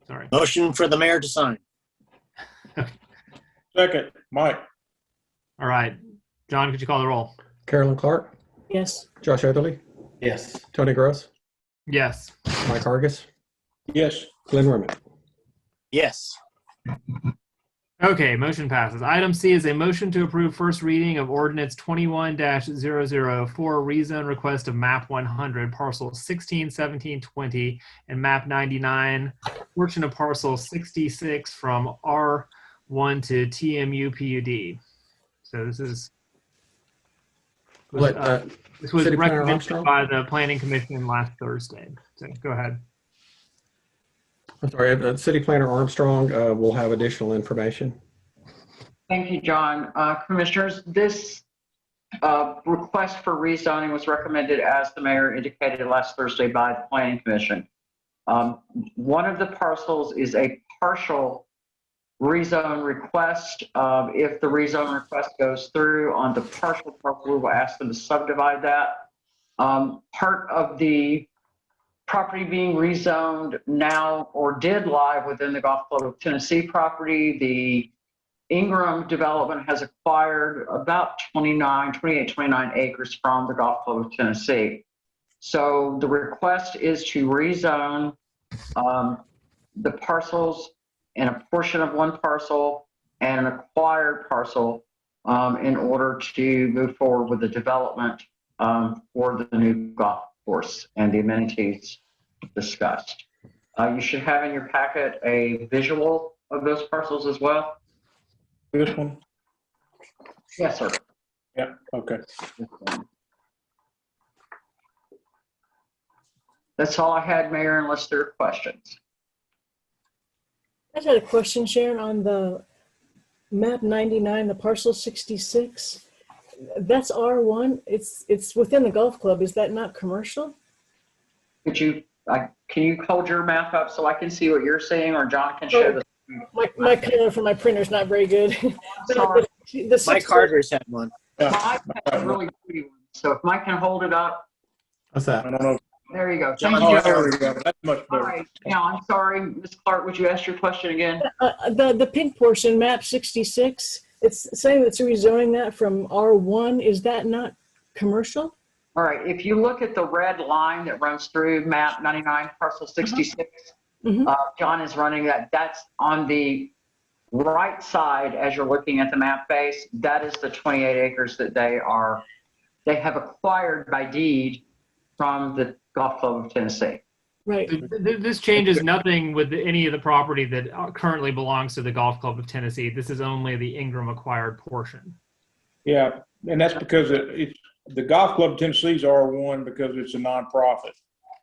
Sorry. Motion for the mayor to sign. Second, Mike. All right, John, could you call the roll? Carolyn Clark, Yes. Josh Etherly, Yes. Tony Gross, Yes. Mike Hargis, Yes. Glenn Remy. Yes. Okay, motion passes. Item C is a motion to approve first reading of ordinance 21-004, rezone request of map 100, parcel 16, 17, 20, and map 99, portion of parcel 66 from R1 to TMU PUD. So this is this was City Planner recommended Armstrong? by the Planning Commission last Thursday. So go ahead. I'm sorry, City Planner Armstrong will have additional information. Thank you, John. Commissioners, this request for rezoning was recommended, as the mayor indicated last Thursday, by the Planning Commission. One of the parcels is a partial rezone request. If the rezone request goes through on the partial parcel, we will ask them to subdivide that. Part of the property being rezoned now, or did lie within the Golf Club of Tennessee property, the Ingram development has acquired about 28, 29 acres from the Golf Club of Tennessee. So the request is to rezone the parcels and a portion of one parcel and an acquired parcel in order to move forward with the development for the new golf course and the amenities discussed. You should have in your packet a visual of those parcels as well. This one? Yes, sir. Yeah, okay. That's all I had, Mayor, unless there are questions. I just had a question, Sharon, on the map 99, the parcel 66. That's R1. It's within the golf club. Is that not commercial? Could you, can you hold your map up so I can see what you're seeing, or John can show the? My color for my printer is not very good. Sorry. Mike Carter's had one. Mike has a really pretty one. So if Mike can hold it up, What's that? I don't know. there you go. John, Thank you. There we go. That's much All better. right. Now, I'm sorry, Ms. Clark, would you ask your question again? The pink portion, map 66, it's saying it's rezoning that from R1. Is that not commercial? All right. If you look at the red line that runs through map 99, parcel 66, John is running that. That's on the right side as you're looking at the map base. That is the 28 acres that they have acquired by deed from the Golf Club of Tennessee. Right. This changes nothing with any of the property that currently belongs to the Golf Club of Tennessee. This is only the Ingram acquired portion. Yeah, and that's because it's the Golf Club of Tennessee's R1 because it's a nonprofit.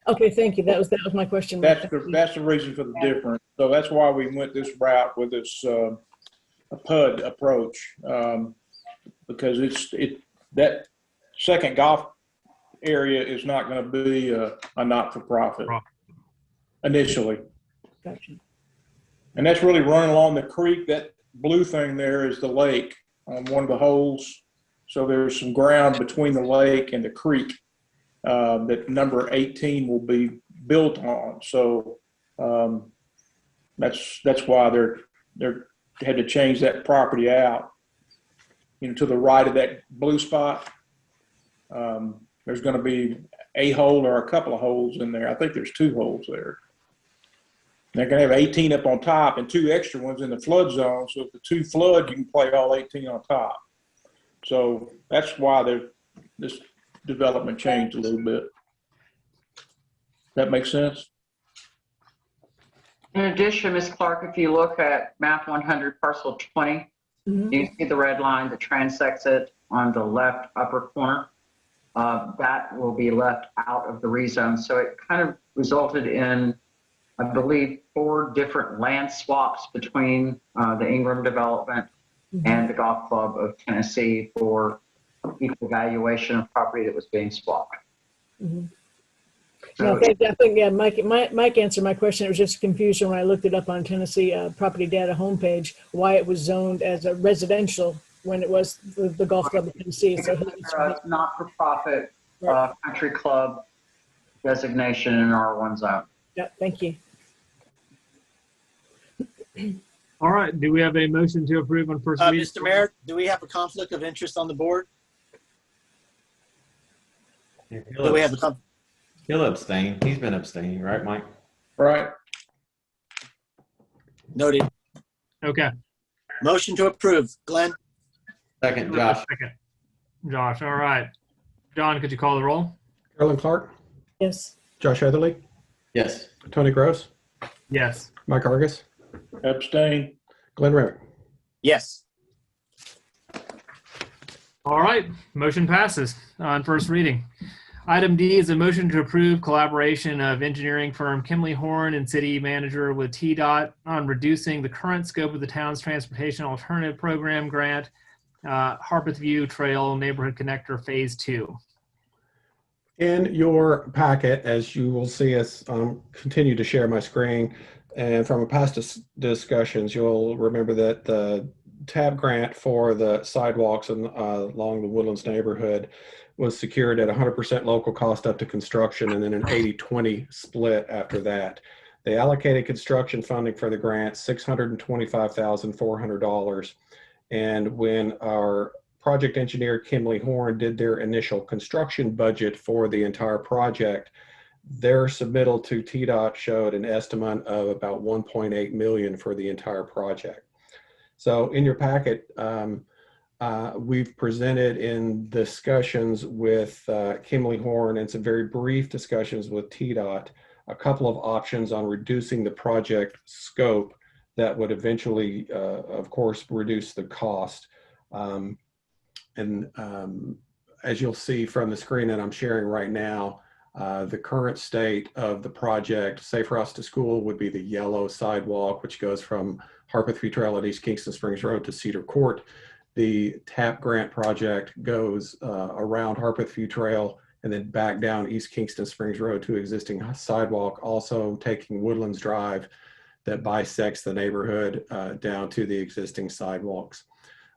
Okay, thank you. That was my question. That's the reason for the difference. So that's why we went this route with this a PUD approach, because that second golf area is not going to be a not-for-profit initially. Gotcha. And that's really running along the creek. That blue thing there is the lake on one of the holes. So there's some ground between the lake and the creek that number 18 will be built on. So that's why they had to change that property out. To the right of that blue spot, there's going to be a hole or a couple of holes in there. I think there's 2 holes there. They're going to have 18 up on top and 2 extra ones in the flood zone. So if the 2 flood, you can play all 18 on top. So that's why this development changed a little bit. That makes sense? In addition, Ms. Clark, if you look at map 100, parcel 20, you see the red line that transects it. on the left upper corner. That will be left out of the rezone. So it kind of resulted in, I believe, 4 different land swaps between the Ingram development and the Golf Club of Tennessee for equal valuation of property that was being swapped. Mhm. So No, I think, yeah, Mike answered my question. It was just confusion when I looked it up on Tennessee property data homepage, why it was zoned as a residential when it was the Golf Club of Tennessee. So not-for-profit Right. country club designation in R1 zone. Yeah, thank you. All right, do we have a motion to approve on first reading? Mr. Mayor, do we have a conflict of interest on the board? Do we have a conflict? He'll abstain. He's been abstaining, right, Mike? Right. Noted. Okay. Motion to approve. Glenn? Second, Josh. Second. Josh, all right. John, could you call the roll? Carolyn Clark, Yes. Josh Heatherly, Yes. Tony Gross, Yes. Mike Argus, Abstain. Glenn Remick. Yes. All right, motion passes on first reading. Item D is a motion to approve collaboration of engineering firm Kimberly Horn and city manager with Tdot on reducing the current scope of the town's transportation alternative program grant, Harpett View Trail Neighborhood Connector Phase 2. In your packet, as you will see us continue to share my screen, and from past discussions, you'll remember that the TAB grant for the sidewalks along the Woodlands neighborhood was secured at 100% local cost up to construction and then an 80-20 split after that. They allocated construction funding for the grant, $625,400. And when our project engineer, Kimberly Horn, did their initial construction budget for the entire project, their submittal to Tdot showed an estimate of about $1.8 million for the entire project. So in your packet, we've presented in discussions with Kimberly Horn and some very brief discussions with Tdot, a couple of options on reducing the project scope that would eventually, of course, reduce the cost. As you'll see from the screen that I'm sharing right now, the current state of the project, Safe Routes to School, would be the yellow sidewalk, which goes from Harpett View Trail at East Kingston Springs Road to Cedar Court. The TAP grant project goes around Harpett View Trail and then back down East Kingston Springs Road to existing sidewalk, also taking Woodlands Drive that bisects the neighborhood down to the existing sidewalks.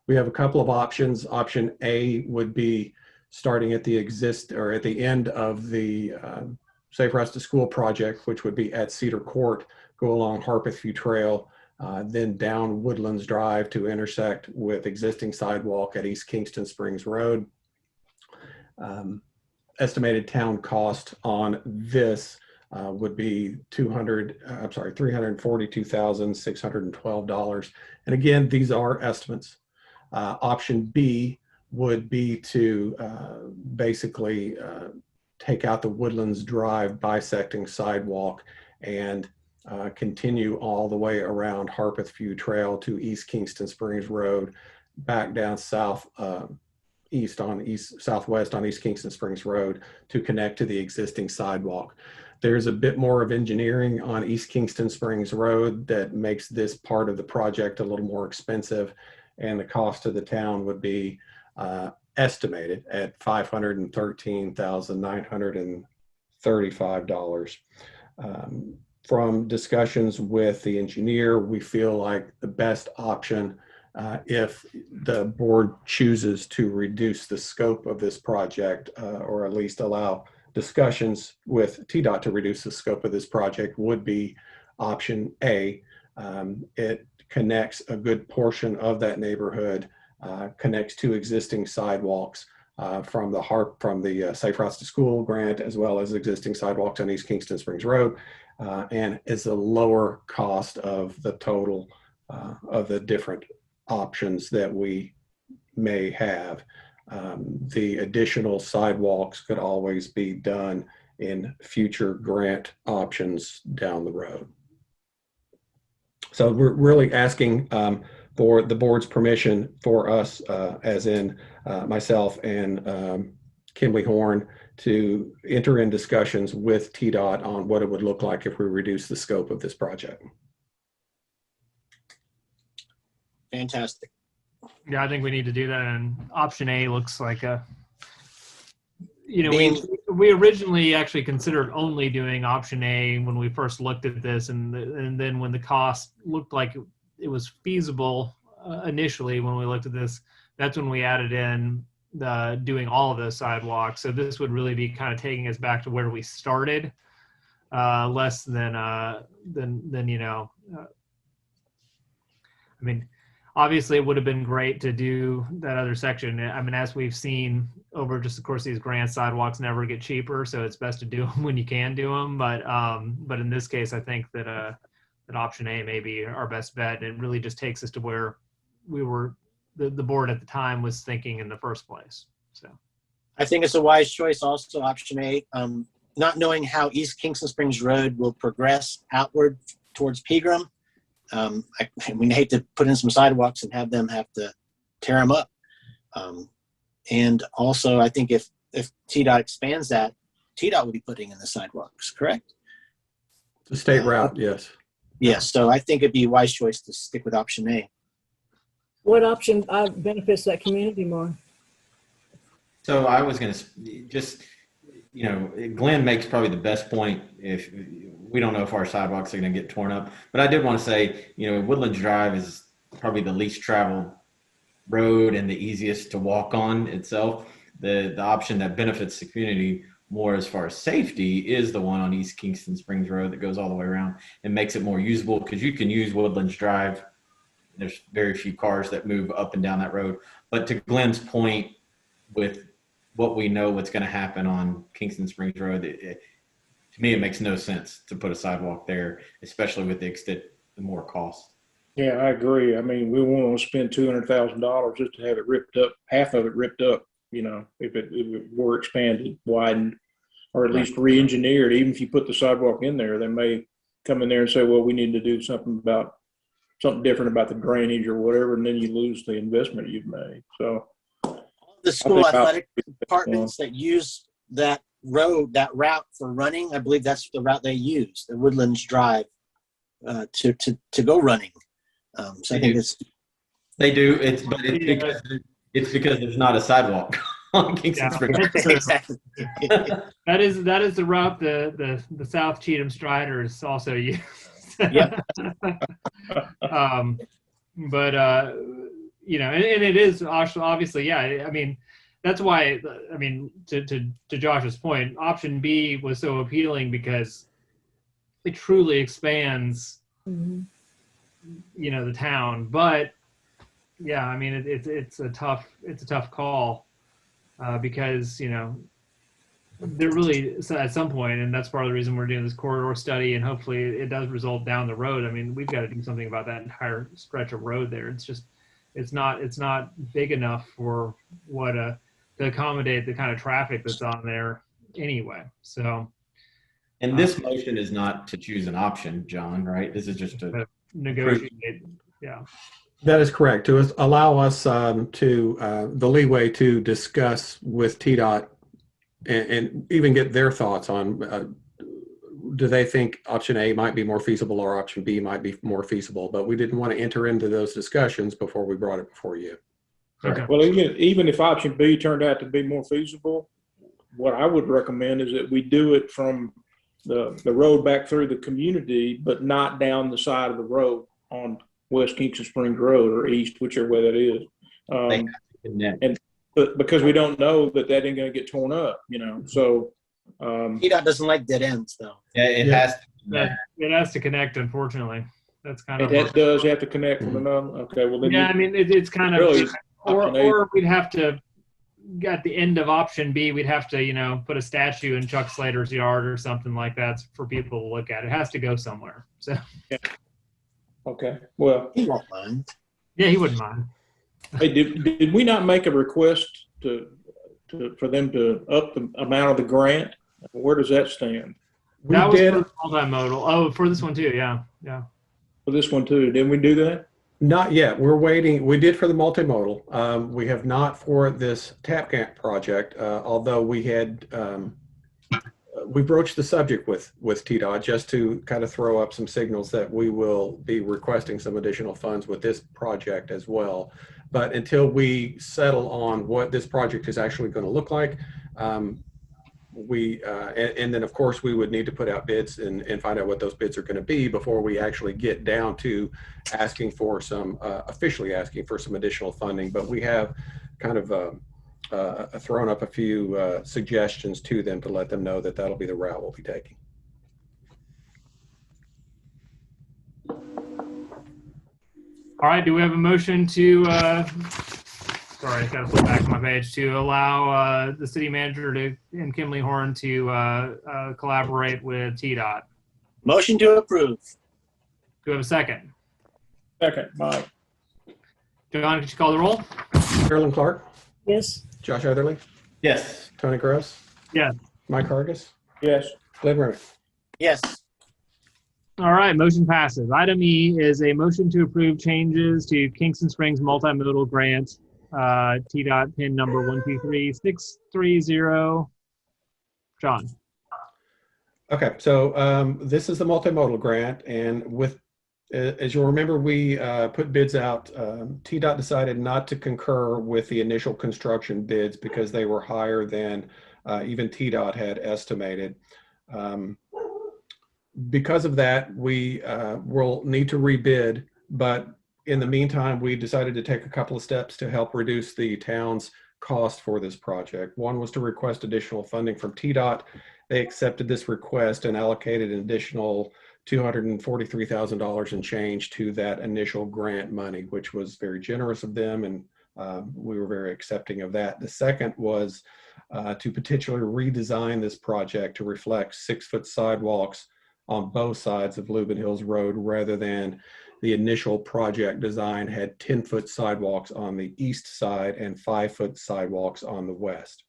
We have a couple of options. Option A would be starting at the end of the Safe Routes to School project, which would be at Cedar Court, go along Harpett View Trail, then down Woodlands Drive to intersect with existing sidewalk at East Kingston Springs Road. Estimated town cost on this would be $342,612. And again, these are estimates. Option B would be to basically take out the Woodlands Drive bisecting sidewalk and continue all the way around Harpett View Trail to East Kingston Springs Road, back down southwest on East Kingston Springs Road to connect to the existing sidewalk. There's a bit more of engineering on East Kingston Springs Road that makes this part of the project a little more expensive, and the cost to the town would be estimated at $513,935. From discussions with the engineer, we feel like the best option, if the board chooses to reduce the scope of this project, or at least allow discussions with Tdot to reduce the scope of this project, would be option A. It connects a good portion of that neighborhood, connects to existing sidewalks from the Safe Routes to School grant, as well as existing sidewalks on East Kingston Springs Road, and is a lower cost of the total of the different options that we may have. The additional sidewalks could always be done in future grant options down the road. So we're really asking for the board's permission for us, as in myself and Kimberly Horn, to enter in discussions with Tdot on what it would look like if we reduce the scope of this project. Fantastic. Yeah, I think we need to do that. And option A looks like a, Being- we originally actually considered only doing option A when we first looked at this, and then when the cost looked like it was feasible initially when we looked at this, that's when we added in doing all of those sidewalks. So this would really be kind of taking us back to where we started, less than I mean, obviously it would have been great to do that other section. I mean, as we've seen over just the course of these grant, sidewalks never get cheaper, so it's best to do them when you can do them. But in this case, I think that that option A may be our best bet. It really just takes us to where we were, the board at the time was thinking in the first place. So I think it's a wise choice also, option A. Not knowing how East Kingston Springs Road will progress outward towards Pegram, we hate to put in some sidewalks and have them have to tear them up. And also, I think if Tdot expands that, Tdot will be putting in the sidewalks, correct? The state route, yes. Yes, so I think it'd be a wise choice to stick with option A. What option benefits that community more? So I was going to just, Glenn makes probably the best point. If we don't know if our sidewalks are going to get torn up, but I did want to say, Woodlands Drive is probably the least traveled road and the easiest to walk on itself. The option that benefits the community more as far as safety is the one on East Kingston Springs Road that goes all the way around and makes it more usable, because you can use Woodlands Drive. There's very few cars that move up and down that road. But to Glenn's point, with what we know what's going to happen on Kingston Springs Road, to me, it makes no sense to put a sidewalk there, especially with the more cost. Yeah, I agree. I mean, we won't spend $200,000 just to have it ripped up, half of it ripped up, if it were expanded, widened, or at least re-engineered. Even if you put the sidewalk in there, they may come in there and say, well, we need to do something different about the drainage or whatever, and then you lose the investment you've made. So The school athletic departments that use that route for running, I believe that's the route they use, the Woodlands Drive, to go running. So I think they do. It's because there's not a sidewalk on Kingston Springs. exactly. that is the route the South Cheatham Striders also use. Yep. And it is obviously, yeah. I mean, that's why. I mean, to Josh's point, option B was so appealing because it truly expands, the town. But yeah, I mean, it's a tough call because they're really, at some point, and that's part of the reason we're doing this corridor study, and hopefully it does result down the road. I mean, we've got to do something about that entire stretch of road there. It's not big enough for to accommodate the kind of traffic that's on there anyway. So, and this motion is not to choose an option, John, right? This is just to negotiate. Yeah. That is correct. To allow us the leeway to discuss with Tdot and even get their thoughts on do they think option A might be more feasible or option B might be more feasible, but we didn't want to enter into those discussions before we brought it before you. Okay. Well, even if option B turned out to be more feasible, what I would recommend is that we do it from the road back through the community, but not down the side of the road on West Kingston Springs Road or east, whichever way that is. But because we don't know that ain't going to get torn up, so. Tdot doesn't like dead ends, though. Yeah, it has to. It has to connect, unfortunately. That's kind of. It does have to connect from another. Okay, well then. Yeah, I mean, it's kind of. Really, or we'd have to, at the end of option B, we'd have to, put a statue in Chuck Slater's yard or something like that for people to look at. It has to go somewhere. So. Yeah. Okay. Well. He won't mind. Yeah, he wouldn't mind. Hey, did we not make a request for them to up the amount of the grant? Where does that stand? We that was did. for multimodal. Oh, for this one too. Yeah. For this one too. Didn't we do that? Not yet. We're waiting. We did for the multimodal. We have not for this TAPCAMP project, although we had, we broached the subject with Tdot just to kind of throw up some signals that we will be requesting some additional funds with this project as well. But until we settle on what this project is actually going to look like, and then of course we would need to put out bids and find out what those bids are going to be before we actually get down to asking for some, officially asking for some additional funding. But we have kind of thrown up a few suggestions to them to let them know that that'll be the route we'll be taking. All right, do we have a motion to, sorry, I gotta flip back to my page, to allow the city manager and Kimberly Horn to collaborate with Tdot? Motion to approve. Do we have a second? Second, Mike. John, could you call the roll? Carolyn Clark, Yes. Josh Etherly, Yes. Tony Gross, Yes. Mike Hargis, Yes. Glenn Remick. Yes. All right, motion passes. Item E is a motion to approve changes to Kingston Springs multimodal grant, Tdot pin number 123630. John. Okay, so this is the multimodal grant, and with, as you'll remember, we put bids out. Tdot decided not to concur with the initial construction bids because they were higher than even Tdot had estimated. Because of that, we will need to rebid, but in the meantime, we decided to take a couple of steps to help reduce the town's cost for this project. One was to request additional funding from Tdot. They accepted this request and allocated an additional $243,000 and change to that initial grant money, which was very generous of them, and we were very accepting of that. The second was to potentially redesign this project to reflect 6-foot sidewalks on both sides of Lubin Hills Road, rather than the initial project design had 10-foot sidewalks on the east side and 5-foot sidewalks on the west.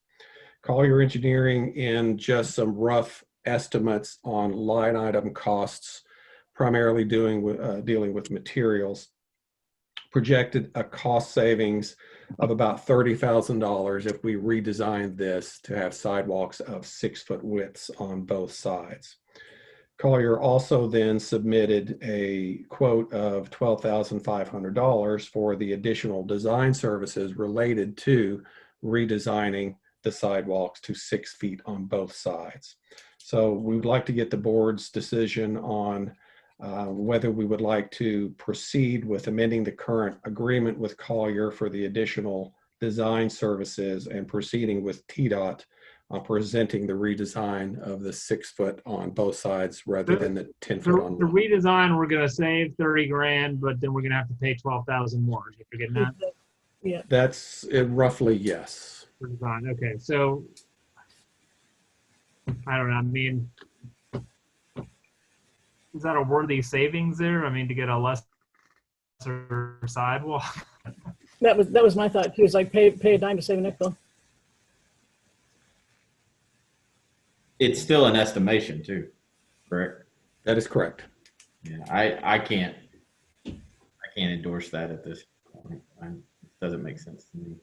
Collier Engineering, in just some rough estimates on line item costs, primarily dealing with materials, projected a cost savings of about $30,000 if we redesigned this to have sidewalks of 6-foot widths on both sides. Collier also then submitted a quote of $12,500 for the additional design services related to redesigning the sidewalks to 6 feet on both sides. So we would like to get the board's decision on whether we would like to proceed with amending the current agreement with Collier for the additional design services and proceeding with Tdot on presenting the redesign of the 6-foot on both sides rather than the 10-foot on The one. redesign, we're gonna save 30 grand, but then we're gonna have to pay 12,000 more. If you're getting that? Yeah. That's roughly, yes. Redesign, okay, so I don't know, I mean, is that a worthy savings there? I mean, to get a lesser sidewalk? That was my thought too. It's like pay a dime to save a nickel. It's still an estimation too, correct? That is correct. Yeah, I can't endorse that at this point. It doesn't make sense to me.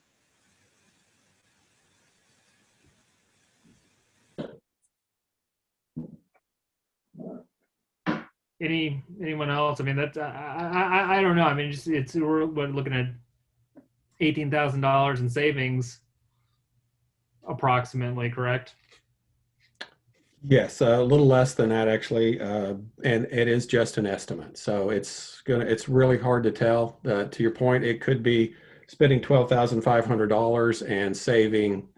Anyone else? I mean, that's I don't know. I mean, we're looking at $18,000 in savings, approximately, correct? Yes, a little less than that actually, and it is just an estimate. So it's really hard to tell. To your point, it could be spending $12,500 and saving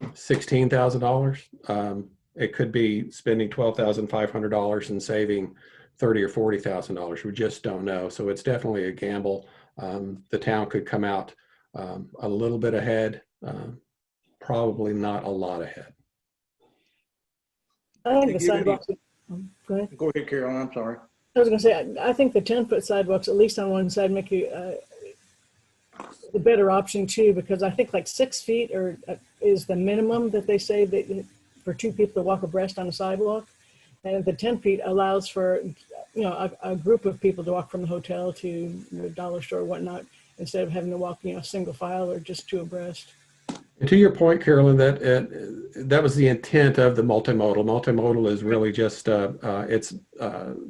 $16,000. It could be spending $12,500 and saving $30,000 or $40,000. We just don't know. So it's definitely a gamble. The town could come out a little bit ahead, probably not a lot ahead. I think the sidewalks. Go ahead. Go ahead, Carolyn, I'm sorry. I was going to say, I think the 10-foot sidewalks, at least on one side, make you the better option too, because I think like 6 feet is the minimum that they say that for 2 people to walk abreast on a sidewalk. And the 10 feet allows for a group of people to walk from the hotel to the dollar store or whatnot, instead of having to walk, single file or just two abreast. And to your point, Carolyn, that was the intent of the multimodal. Multimodal is really just it's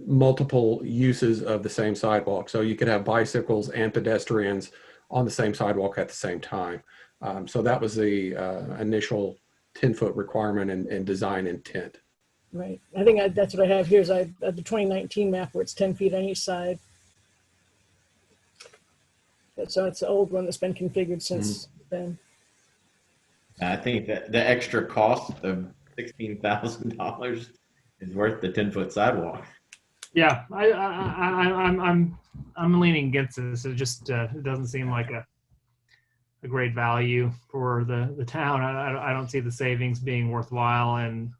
multiple uses of the same sidewalk. So you could have bicycles and pedestrians on the same sidewalk at the same time. So that was the initial 10-foot requirement and design intent. Right. I think that's what I have here is the 2019 map where it's 10 feet on each side. So it's the old one that's been configured since then. I think that the extra cost of $16,000 is worth the 10-foot sidewalk. Yeah, I'm leaning against this. It just it doesn't seem like a great value for the town. I don't see the savings being worthwhile. And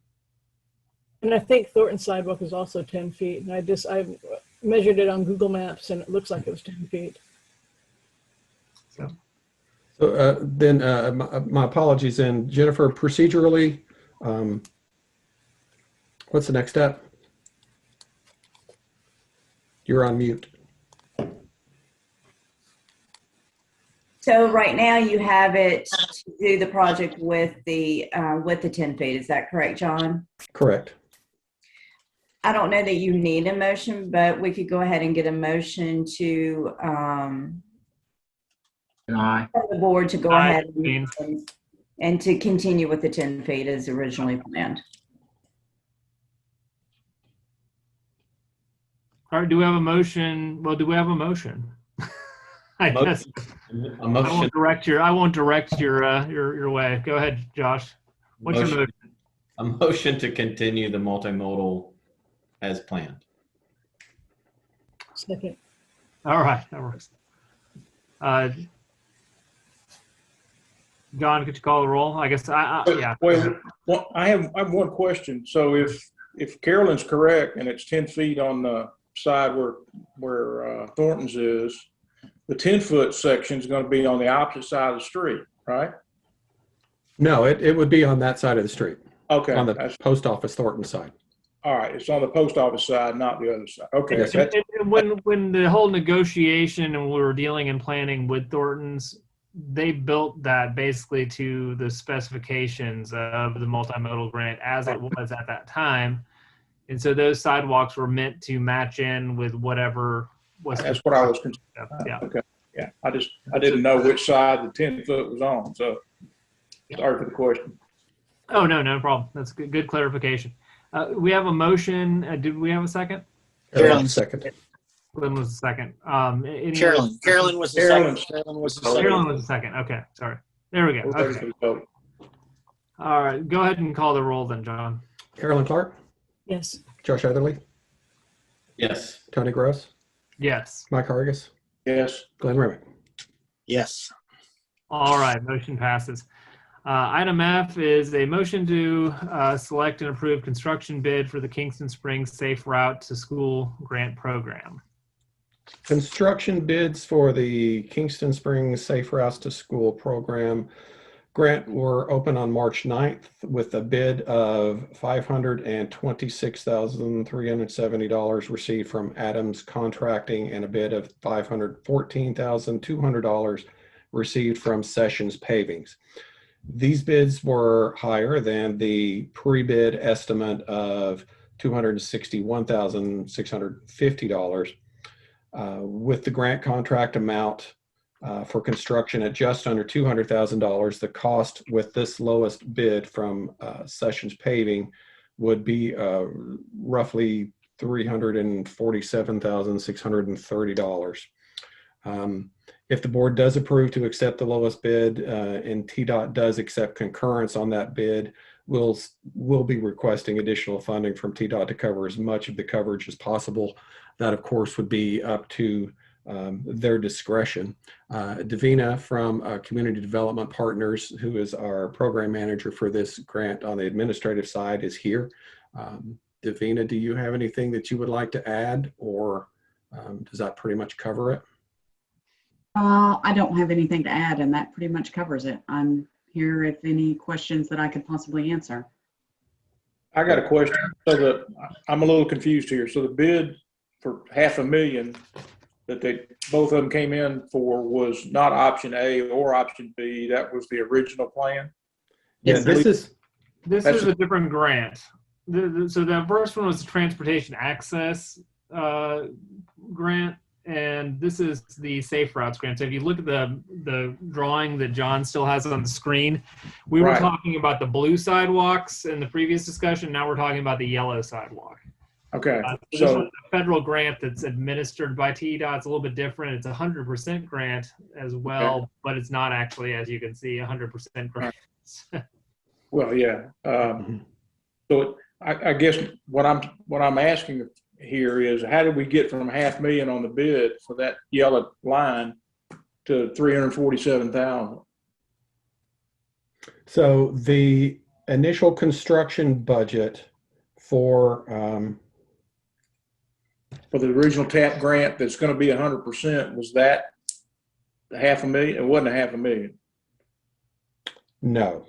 I think Thornton sidewalk is also 10 feet. And I measured it on Google Maps and it looks like it was 10 feet. So then my apologies. And Jennifer, procedurally, what's the next step? You're on mute. So right now you have it to do the project with the 10 feet. Is that correct, John? Correct. I don't know that you need a motion, but we could go ahead and get a motion to Aye. the board to go Aye, ahead Dean. and to continue with the 10 feet as originally planned. all right, do we have a motion? Well, do we have a motion? I guess A motion, I won't direct your way. Go ahead, Josh. What's your motion? a motion to continue the multimodal as planned. Second. All right, that works. John, could you call the roll? I guess yeah. Well, I have one question. So if Carolyn's correct and it's 10 feet on the side where Thornton's is, the 10-foot section is going to be on the opposite side of the street, right? No, it would be on that side of the street, Okay. on the post office Thornton side. All right. It's on the post office side, not the other side. Okay. Yes, sir. When the whole negotiation and we were dealing and planning with Thornton's, they built that basically to the specifications of the multimodal grant as it was at that time. And so those sidewalks were meant to match in with whatever was. That's what I was concerned. Yeah. Okay. Yeah. I didn't know which side the 10-foot was on. So sorry for the question. Oh, no problem. That's good clarification. We have a motion. Did we have a second? Carolyn Second. Glenn was the second. Carolyn was the Carolyn. second. Carolyn was the second. Carolyn was the second. Okay, sorry. There we go. We're ready Okay. for the vote. All right, go ahead and call the roll then, John. Carolyn Clark, Yes. Josh Etherly, Yes. Tony Gross, Yes. Mike Hargis, Yes. Glenn Remick. Yes. All right, motion passes. Item F is a motion to select and approve construction bid for the Kingston Springs Safe Route to School Grant Program. Construction bids for the Kingston Springs Safe Routes to School program grant were open on March 9th with a bid of $526,370 received from Adams Contracting and a bid of $514,200 received from Sessions Pavings. These bids were higher than the pre-bid estimate of $261,650. With the grant contract amount for construction at just under $200,000, the cost with this lowest bid from Sessions Paving would be roughly $347,630. If the board does approve to accept the lowest bid and Tdot does accept concurrence on that bid, we'll be requesting additional funding from Tdot to cover as much of the coverage as possible. That, of course, would be up to their discretion. Davina from Community Development Partners, who is our program manager for this grant on the administrative side, is here. Davina, do you have anything that you would like to add, or does that pretty much cover it? I don't have anything to add, and that pretty much covers it. I'm here if any questions that I could possibly answer. I got a question. So I'm a little confused here. So the bid for $500,000 that both of them came in for was not option A or option B. That was the original plan. Yeah, this is a different grant. So the first one was the transportation access grant, and this is the Safe Routes grant. So if you look at the drawing that John still has on the screen, we were Right. talking about the blue sidewalks in the previous discussion. Now we're talking about the yellow sidewalk. Okay. This is a federal grant that's administered by Tdot. It's a little bit different. It's a 100% grant as well, but it's not actually, as you can see, 100% grant. Well, yeah. So I guess what I'm asking here is, how did we get from $500,000 on the bid for that yellow line to $347,000? so the initial construction budget for The original TAP grant that's going to be 100%, was that $500,000? It wasn't $500,000. no,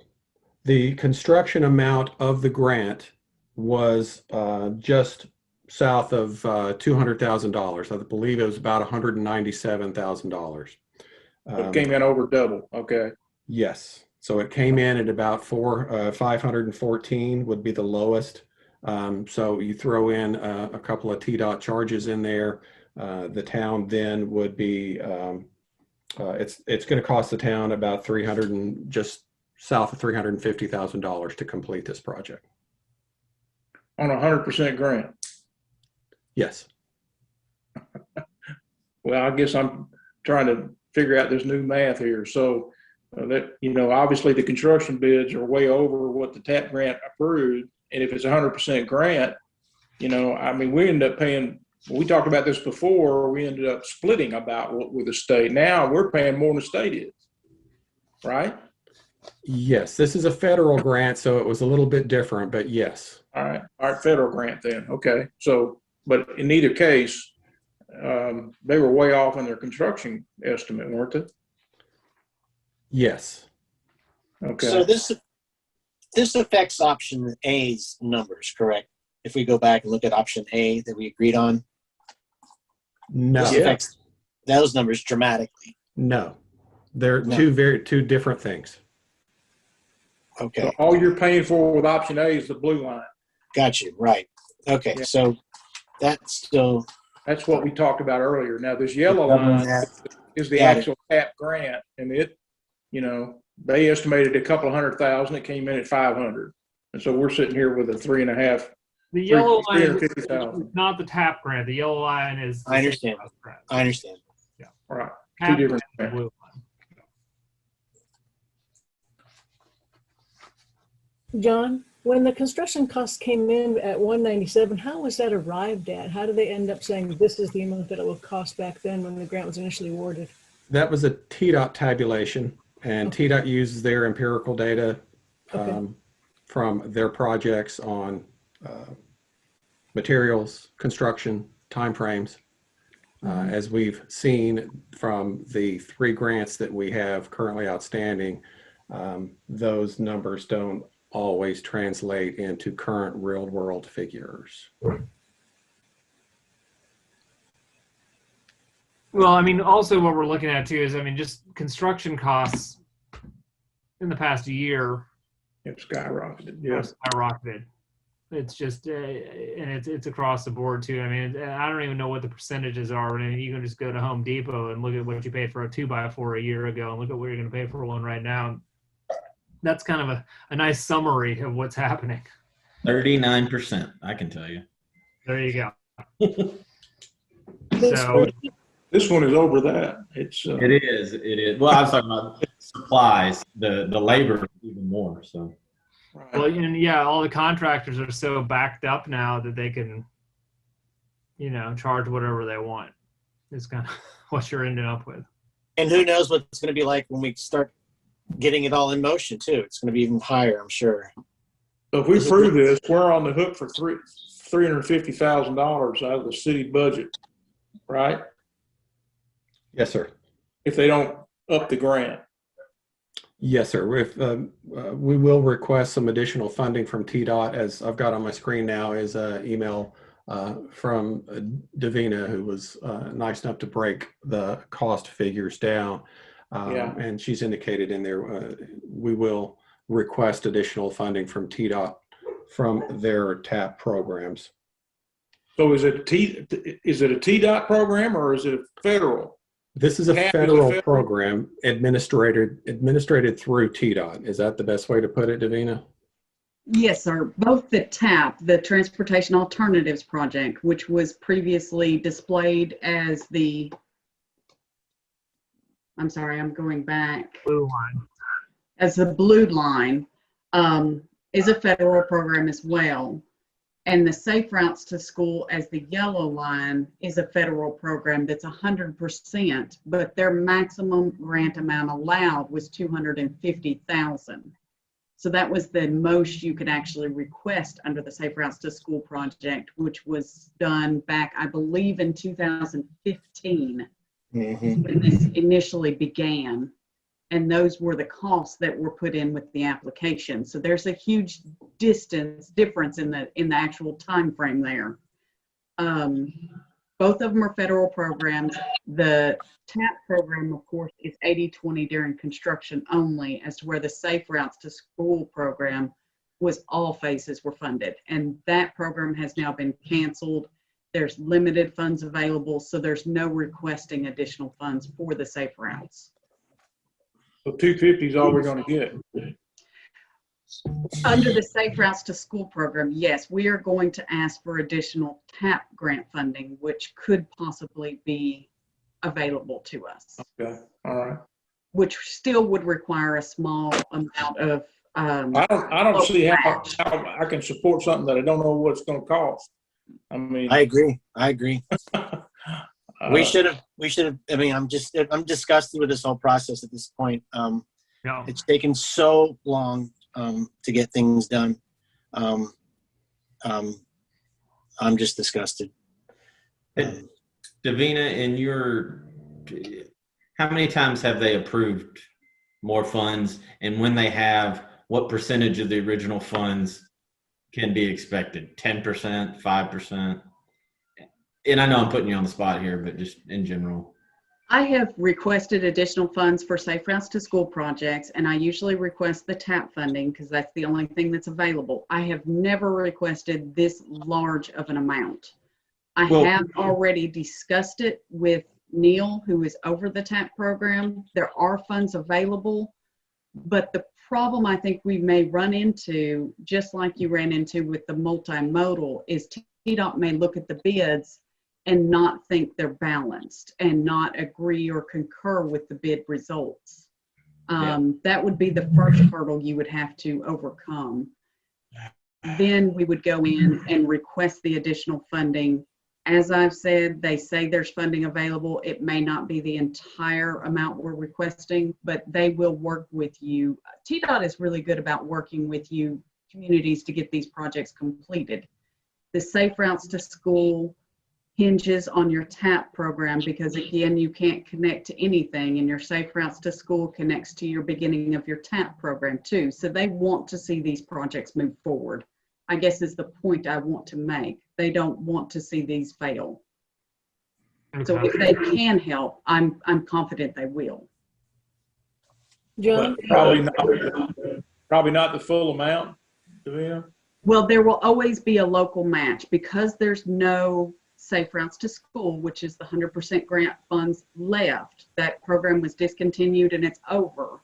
the construction amount of the grant was just south of $200,000. I believe it was about $197,000. It came in over double. Okay. Yes. So it came in at about 514 would be the lowest. So you throw in a couple of Tdot charges in there. The town then would be, it's going to cost the town about just south of $350,000 to complete this project. On a 100% grant. Yes. Well, I guess I'm trying to figure out this new math here. So that, obviously the construction bids are way over what the TAP grant approved. And if it's a 100% grant, we end up paying, we talked about this before, we ended up splitting about with the state. Now we're paying more than the state is, right? Yes, this is a federal grant, so it was a little bit different, but yes. All right, federal grant then. Okay. So, but in either case, they were way off on their construction estimate, weren't they? Yes. Okay. So this affects option A's numbers, correct? If we go back and look at option A that we agreed on, No. this affects those numbers dramatically. No. They're No. two different things. Okay, So all you're paying for with option A is the blue line. got you. Right. Okay, Yeah. so that's still That's what we talked about earlier. Now this yellow line is the Got it. actual TAP grant, and they estimated a couple of 100,000. It came in at 500, and so we're sitting here with a 3.5. The yellow line is 350,000. not the TAP grant. The yellow line is the I understand. Safe Routes grant. I understand. Right. TAP Two different grant is the blue line. John, when the construction costs came in at 197, how was that arrived at? How did they end up saying this is the amount that it will cost back then when the grant was initially awarded? That was a Tdot tabulation, and Tdot uses their empirical data from their projects on materials, construction, timeframes. As we've seen from the 3 grants that we have currently outstanding, those numbers don't always translate into current real world figures. Well, also what we're looking at too is, just construction costs in the past year It skyrocketed. have Yes. skyrocketed. It's just, and it's across the board too. I don't even know what the percentages are. You can just go to Home Depot and look at what you paid for a 2x4 a year ago and look at what you're going to pay for one right now. That's kind of a nice summary of what's happening. 39%, I can tell you. There you go. This- So, This one is over that. It's It is. Well, I was talking about supplies. The labor is even more. So well, and yeah, all the contractors are so backed up now that they can, charge whatever they want. It's kind of what you're ending up with. And who knows what it's going to be like when we start getting it all in motion too. It's going to be even higher, I'm sure. So if we prove this, we're on the hook for $350,000 out of the city budget, right? Yes, sir. If they don't up the grant. Yes, sir. If we will request some additional funding from Tdot, as I've got on my screen now is an email from Davina, who was nice enough to break the cost figures down. Yeah. And she's indicated in there, we will request additional funding from Tdot from their TAP programs. So is it a Tdot program or is it a federal? This is a TAP is a federal federal- program administered through Tdot. Is that the best way to put it, Davina? Yes, sir. Both the TAP, the Transportation Alternatives Project, which was previously displayed as the, I'm sorry, I'm going back, Blue line. as the blue line, is a federal program as well. And the Safe Routes to School as the yellow line is a federal program that's 100%, but their maximum grant amount allowed was $250,000. So that was the most you could actually request under the Safe Routes to School project, which was done back, I believe, in 2015 when this initially began. And those were the costs that were put in with the application. So there's a huge difference in the actual time frame there. Both of them are federal programs. The TAP program, of course, is 80-20 during construction only, as to where the Safe Routes to School program was all phases were funded. And that program has now been canceled. There's limited funds available, so there's no requesting additional funds for the Safe Routes. So 250 is all we're going to get. Under the Safe Routes to School program, yes, we are going to ask for additional TAP grant funding, which could possibly be available to us. Okay, all right. Which still would require a small amount of. I don't see how I can support something that I don't know what it's going to cost. I mean, I agree. We should have, I mean, I'm disgusted with this whole process at this point. Yeah. It's taken so long to get things done. I'm just disgusted. Davina, how many times have they approved more funds? And when they have, what percentage of the original funds can be expected? 10%, 5%? And I know I'm putting you on the spot here, but just in general. I have requested additional funds for Safe Routes to School projects, and I usually request the TAP funding because that's the only thing that's available. I have never requested this large of an amount. I have already discussed it with Neil, who is over the TAP program. There are funds available, but the problem I think we may run into, just like you ran into with the multimodal, is Tdot may look at the bids and not think they're balanced and not agree or concur with the bid results. That would be the first hurdle you would have to overcome. Then we would go in and request the additional funding. As I've said, they say there's funding available. It may not be the entire amount we're requesting, but they will work with you. Tdot is really good about working with you communities to get these projects completed. The Safe Routes to School hinges on your TAP program because, again, you can't connect to anything, and your Safe Routes to School connects to your beginning of your TAP program too. So they want to see these projects move forward, I guess is the point I want to make. They don't want to see these fail. So if they can help, I'm confident they will. John? Probably not the full amount, Davina. Well, there will always be a local match because there's no Safe Routes to School, which is the 100% grant funds left. That program was discontinued and it's over.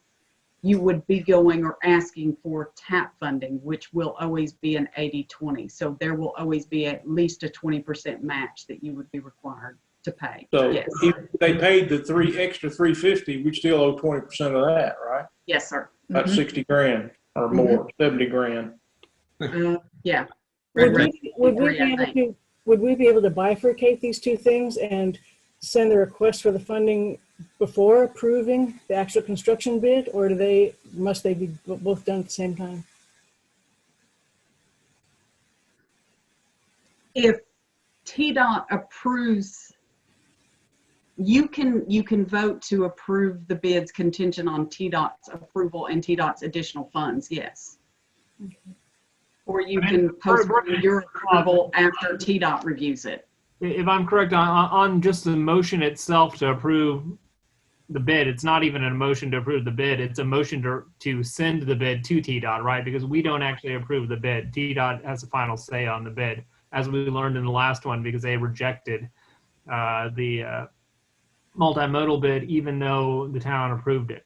You would be going or asking for TAP funding, which will always be an 80-20. So there will always be at least a 20% match that you would be required to pay. So yes. if they paid the extra $350, we still owe 20% of that, right? Yes, sir. That's 60 grand or more, 70 grand. Yeah. Would we be able to bifurcate these two things and send the request for the funding before approving the actual construction bid, or must they be both done at the same time? If Tdot approves, you can vote to approve the bids contingent on Tdot's approval and Tdot's additional funds. Yes. Okay. Or you I mean, can postpone your approval after Tdot reviews it. If I'm correct, on just the motion itself to approve the bid, it's not even a motion to approve the bid. It's a motion to send the bid to Tdot, right? Because we don't actually approve the bid. Tdot has the final say on the bid, as we learned in the last one, because they rejected the multimodal bid, even though the town approved it.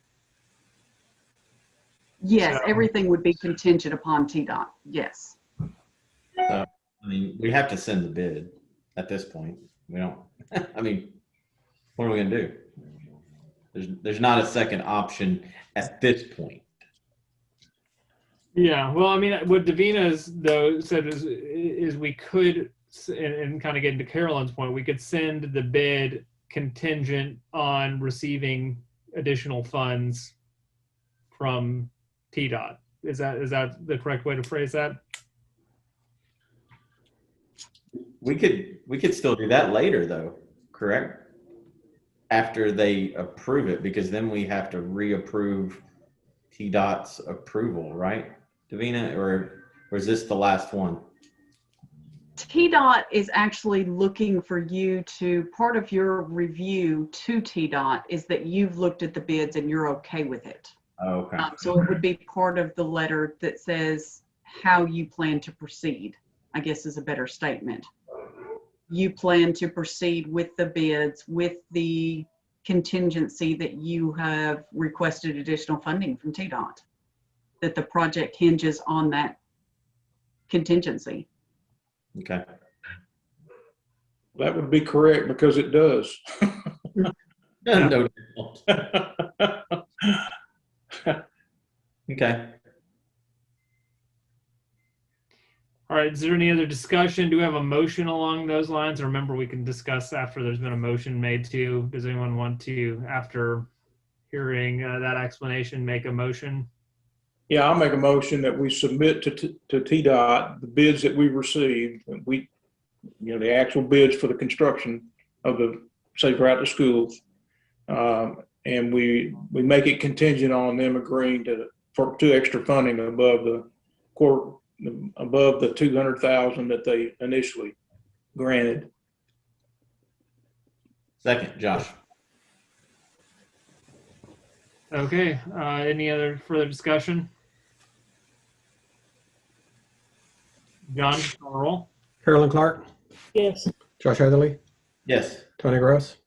Yes, So- everything would be contingent upon Tdot. Yes. So, I mean, we have to send the bid at this point. We don't, I mean, what are we gonna do? There's not a second option at this point. Yeah, well, I mean, what Davina's though said is we could, and kind of getting to Carolyn's point, we could send the bid contingent on receiving additional funds from Tdot. Is that the correct way to phrase that? We could still do that later though, correct? After they approve it, because then we have to reapprove Tdot's approval, right, Davina? Or is this the last one? Tdot is actually looking for you to, part of your review to Tdot is that you've looked at the bids and you're okay with it. Oh, okay. So it would be part of the letter that says how you plan to proceed, I guess is a better statement. You plan to proceed with the bids with the contingency that you have requested additional funding from Tdot, that the project hinges on that contingency. Okay. That would be correct because it does. No. Okay. All right, is there any other discussion? Do we have a motion along those lines? Remember, we can discuss after there's been a motion made too. Does anyone want to, after hearing that explanation, make a motion? Yeah, I'll make a motion that we submit to Tdot the bids that we received. The actual bids for the construction of the Safe Route to Schools. And we make it contingent on them agreeing for 2 extra funding above the $200,000 that they initially granted. Second, Josh. Okay, any other further discussion? John, call the roll. Carolyn Clark, Yes. Josh Heatherly, Yes. Tony Gross,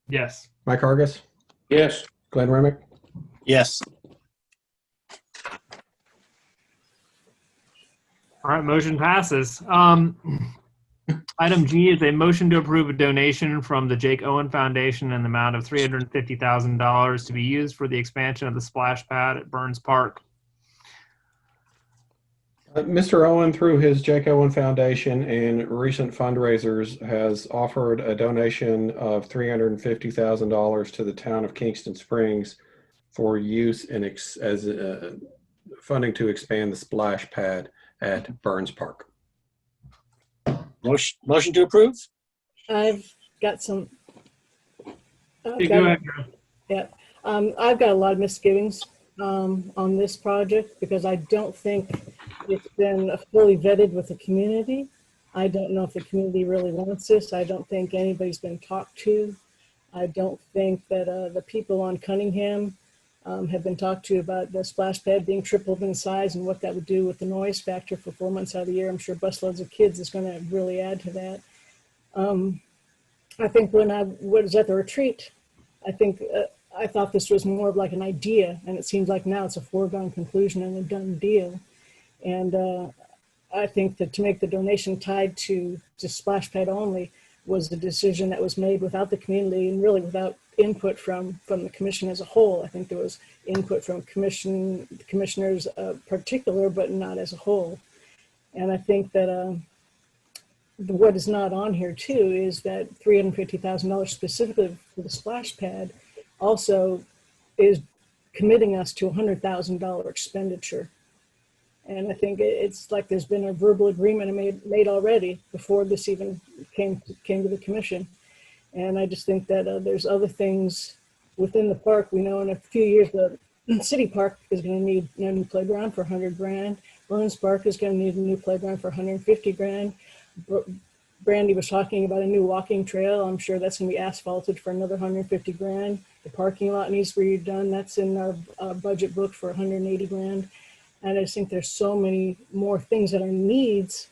Yes. Mike Hargis, Yes. Glenn Remick. Yes. All right, motion passes. Item G is a motion to approve a donation from the Jake Owen Foundation in the amount of $350,000 to be used for the expansion of the splash pad at Burns Park. Mr. Owen, through his Jake Owen Foundation and recent fundraisers, has offered a donation of $350,000 to the town of Kingston Springs for use as funding to expand the splash pad at Burns Park. Motion to approve? I've got some. Hey, go ahead, Drew. Yeah, I've got a lot of misgivings on this project because I don't think it's been fully vetted with the community. I don't know if the community really wants this. I don't think anybody's been talked to. I don't think that the people on Cunningham have been talked to about the splash pad being tripled in size and what that would do with the noise factor for 4 months out of the year. I'm sure busloads of kids is going to really add to that. I think when I was at the retreat, I thought this was more of like an idea, and it seems like now it's a foregone conclusion and a done deal. And I think that to make the donation tied to splash pad only was the decision that was made without the community and really without input from the commission as a whole. I think there was input from commissioners particular, but not as a whole. And I think that what is not on here too is that $350,000 specifically for the splash pad also is committing us to a $100,000 expenditure. And I think it's like there's been a verbal agreement made already before this even came to the commission. And I just think that there's other things within the park. We know in a few years the city park is going to need a new playground for $100,000. Burns Park is going to need a new playground for 150 grand. Brandy was talking about a new walking trail. I'm sure that's going to be asphalted for another 150 grand. The parking lot needs redone. That's in our budget book for 180 grand. And I just think there's so many more things that are needs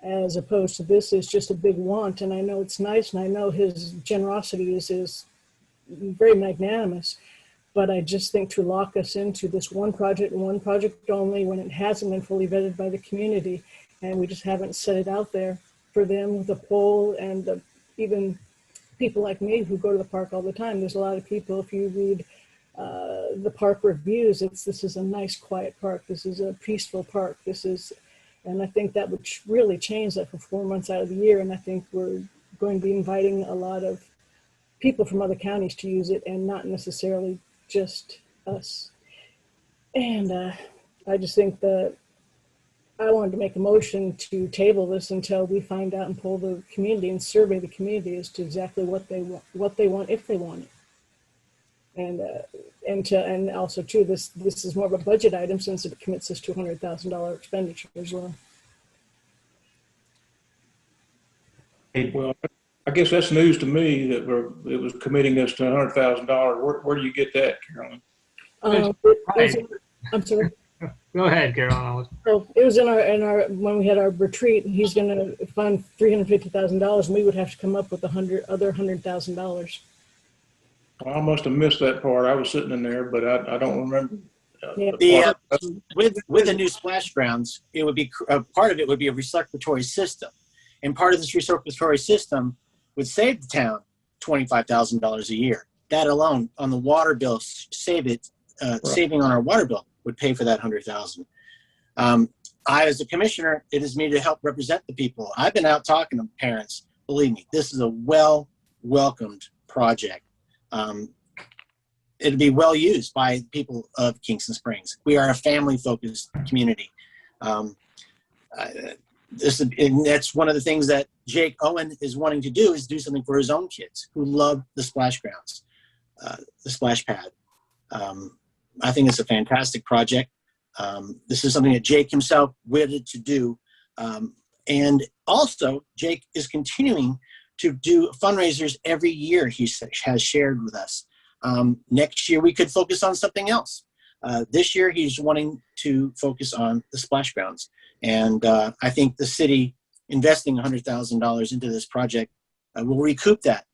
as opposed to this is just a big want. And I know it's nice, and I know his generosity is very magnanimous. But I just think to lock us into this one project and one project only when it hasn't been fully vetted by the community, and we just haven't set it out there for them, the poll, and even people like me who go to the park all the time. There's a lot of people, if you read the park reviews, this is a nice, quiet park. This is a peaceful park. And I think that would really change that for 4 months out of the year. And I think we're going to be inviting a lot of people from other counties to use it and not necessarily just us. And I just think that I wanted to make a motion to table this until we find out and poll the community and survey the community as to exactly what they want, if they want it. And also too, this is more of a budget item since it commits us to $200,000 expenditure as well. Well, I guess that's news to me that it was committing us to $100,000. Where do you get that, Carolyn? I'm sorry. Go ahead, Carolyn. So it was in our when we had our retreat. He's going to fund $350,000, and we would have to come up with $100,000. I must have missed that part. I was sitting in there, but I don't remember. With the new splash grounds, it would be part of it would be a recirculatory system, and part of this recirculatory system would save the town $25,000 a year. That alone on the water bill, saving on our water bill would pay for that $100,000. I, as a commissioner, it is me to help represent the people. I've been out talking to parents. Believe me, this is a welcomed project. It'll be well used by people of Kingston Springs. We are a family-focused community. And that's one of the things that Jake Owen is wanting to do, is do something for his own kids who love the splash grounds, the splash pad. I think it's a fantastic project. This is something that Jake himself wanted to do. And also, Jake is continuing to do fundraisers every year, he has shared with us. Next year, we could focus on something else. This year, he's wanting to focus on the splash grounds. And I think the city investing $100,000 into this project will recoup that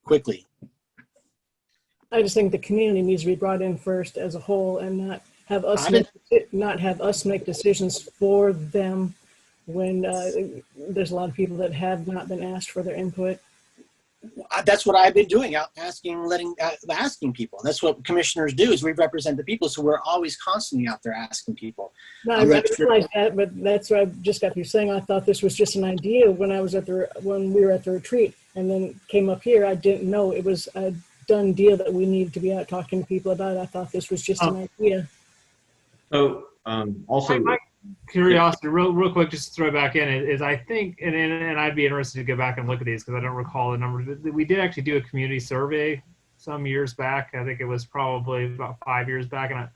quickly. I just think the community needs to be brought in first as a whole, and not have us make decisions for them when there's a lot of people that have not been asked for their input. That's what I've been doing, out asking people. That's what commissioners do, is we represent the people, so we're always constantly out there asking people. No, I realize that, but that's what I just got through saying. I thought this was just an idea when we were at the retreat, and then came up here. I didn't know it was a done deal that we needed to be out talking to people about. I thought this was just an idea. So also, my curiosity, real quick, just to throw back in, is I think, and I'd be interested to go back and look at these because I don't recall the numbers. We did actually do a community survey some years back. I think it was probably about 5 years back, and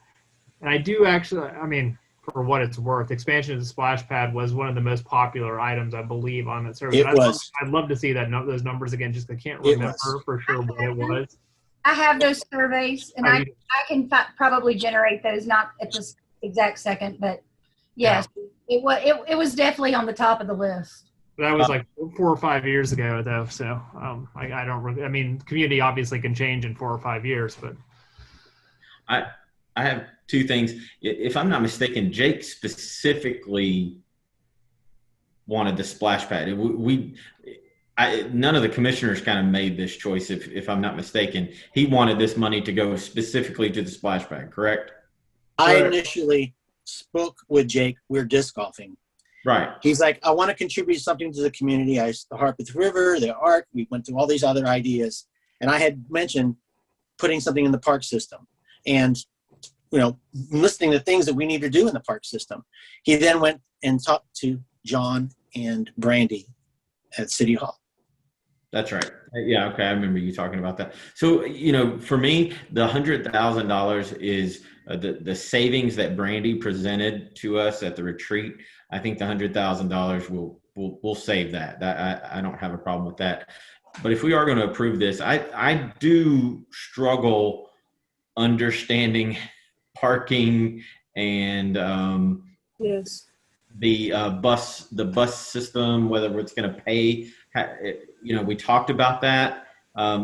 I do actually, I mean, for what it's worth, expansion of the splash pad was one of the most popular items, I believe, on that survey. I'd love to see those numbers again. Just I can't remember for sure what it was. I have those surveys, and I can probably generate those, not at this exact second, but yes, it was definitely on the top of the list. That was like 4 or 5 years ago, though. So I don't really. I mean, community obviously can change in 4 or 5 years, but I have two things. If I'm not mistaken, Jake specifically wanted the splash pad. None of the commissioners kind of made this choice, if I'm not mistaken. He wanted this money to go specifically to the splash pad, correct? I initially spoke with Jake. We're disc golfing. Right. He's like, I want to contribute something to the community. The Harpett River, the Arc, we went through all these other ideas. And I had mentioned putting something in the park system and, listing the things that we need to do in the park system. He then went and talked to John and Brandy at City Hall. That's right. Yeah. Okay. I remember you talking about that. So, you know, for me, the $100,000 is the savings that Brandy presented to us at the retreat. I think the $100,000 will save that. I don't have a problem with that. But if we are going to approve this, I do struggle understanding parking and Yes. the bus system, whether it's going to pay. You know, we talked about that.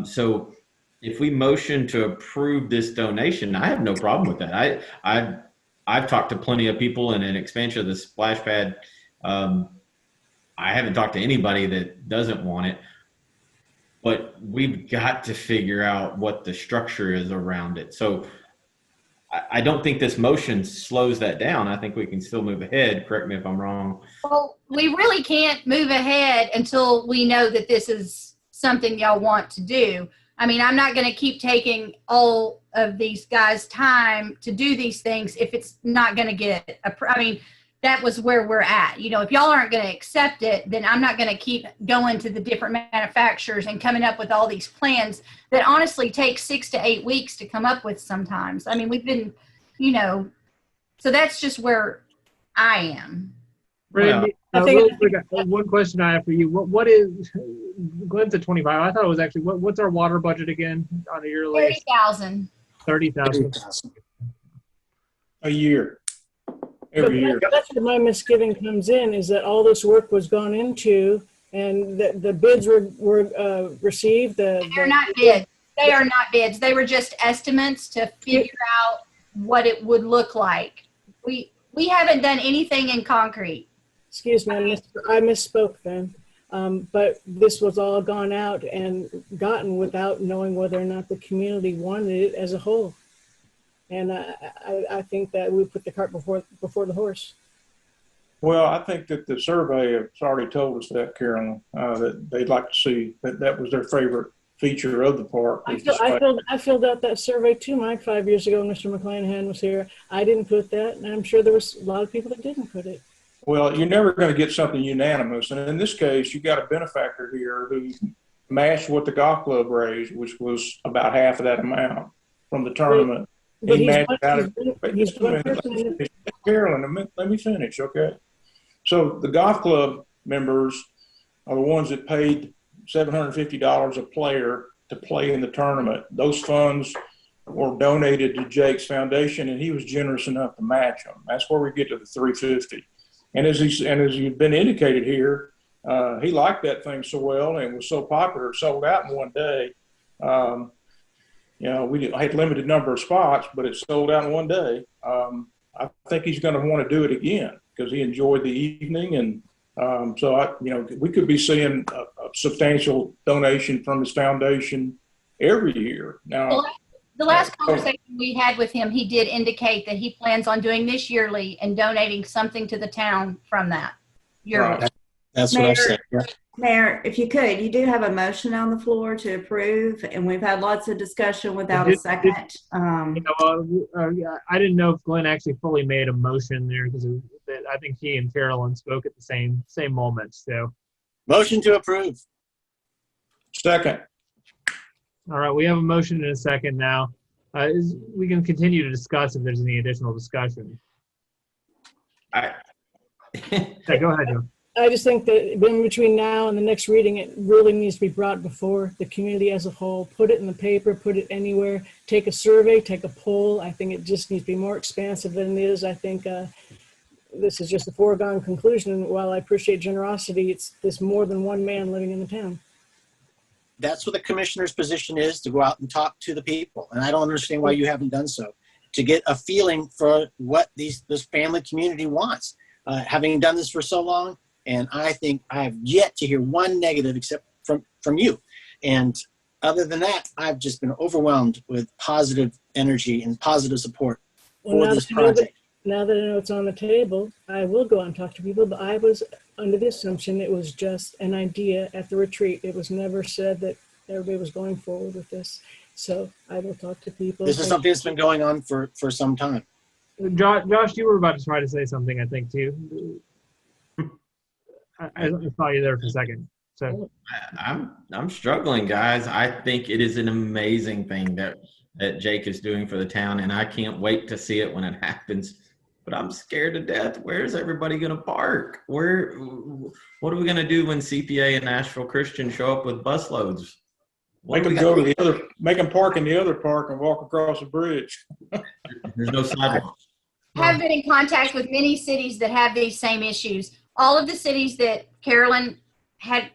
So if we motion to approve this donation, I have no problem with that. I've talked to plenty of people, and an expansion of the splash pad. I haven't talked to anybody that doesn't want it, but we've got to figure out what the structure is around it. So I don't think this motion slows that down. I think we can still move ahead. Correct me if I'm wrong. Well, we really can't move ahead until we know that this is something y'all want to do. I mean, I'm not going to keep taking all of these guys' time to do these things if it's not going to get, I mean, that was where we're at. You know, if y'all aren't going to accept it, then I'm not going to keep going to the different manufacturers and coming up with all these plans that honestly take 6 to 8 weeks to come up with sometimes. I mean, we've been, you know, so that's just where I am. Randy, I think- real quick, one question I have for you. What is, Glenn's at 25. I thought it was actually, what's our water budget again on a yearly? 30,000. 30,000. A year, every year. That's where my misgiving comes in, is that all this work was gone into, and the bids were received. They're not bids. They are not bids. They were just estimates to figure out what it would look like. We haven't done anything in concrete. Excuse me, I misspoke then. But this was all gone out and gotten without knowing whether or not the community wanted it as a whole. And I think that we put the cart before the horse. Well, I think that the survey has already told us that, Carolyn, that they'd like to see that was their favorite feature of the park. I filled out that survey too, Mike, 5 years ago. Mr. McClanahan was here. I didn't put that, and I'm sure there was a lot of people that didn't put it. Well, you're never going to get something unanimous. And in this case, you got a benefactor here who matched what the golf club raised, which was about half of that amount from the tournament. But He he's matched one- out of, wait, he's just a one minute. person. Carolyn, let me finish, okay? So the golf club members are the ones that paid $750 a player to play in the tournament. Those funds were donated to Jake's foundation, and he was generous enough to match them. That's where we get to the $350. And as you've been indicated here, he liked that thing so well and was so popular, it sold out in one day. You know, I had a limited number of spots, but it sold out in one day. I think he's going to want to do it again because he enjoyed the evening, and so we could be seeing a substantial donation from his foundation every year. Now, Well, the last conversation we had with him, he did indicate that he plans on doing this yearly and donating something to the town from that yearly. Right. That's what I've said. Yeah. Mayor, if you could, you do have a motion on the floor to approve, and we've had lots of discussion without a second. Yeah, I didn't know if Glenn actually fully made a motion there because I think he and Carolyn spoke at the same moment. So, Motion to approve. second. all right, we have a motion and a second now. We can continue to discuss if there's any additional discussion. Yeah, go ahead, Joe. I just think that in between now and the next reading, it really needs to be brought before the community as a whole. Put it in the paper, put it anywhere, take a survey, take a poll. I think it just needs to be more expansive than it is. I think this is just a foregone conclusion. And while I appreciate generosity, there's more than one man living in the town. That's what the commissioner's position is, to go out and talk to the people. And I don't understand why you haven't done so, to get a feeling for what this family community wants. Having done this for so long, and I think I have yet to hear one negative except from you. And other than that, I've just been overwhelmed with positive energy and positive support for this project. Now that I know it's on the table, I will go out and talk to people, but I was under the assumption it was just an idea at the retreat. It was never said that everybody was going forward with this. So I will talk to people. This is something that's been going on for some time. Josh, you were about to try to say something, I think, too. I saw you there for a second. So I'm struggling, guys. I think it is an amazing thing that Jake is doing for the town, and I can't wait to see it when it happens. But I'm scared to death. Where's everybody going to park? What are we going to do when CPA and Nashville Christian show up with busloads? Make them go to the other, make them park in the other park and walk across the bridge. There's no sidewalks. Have been in contact with many cities that have these same issues. All of the cities that Carolyn had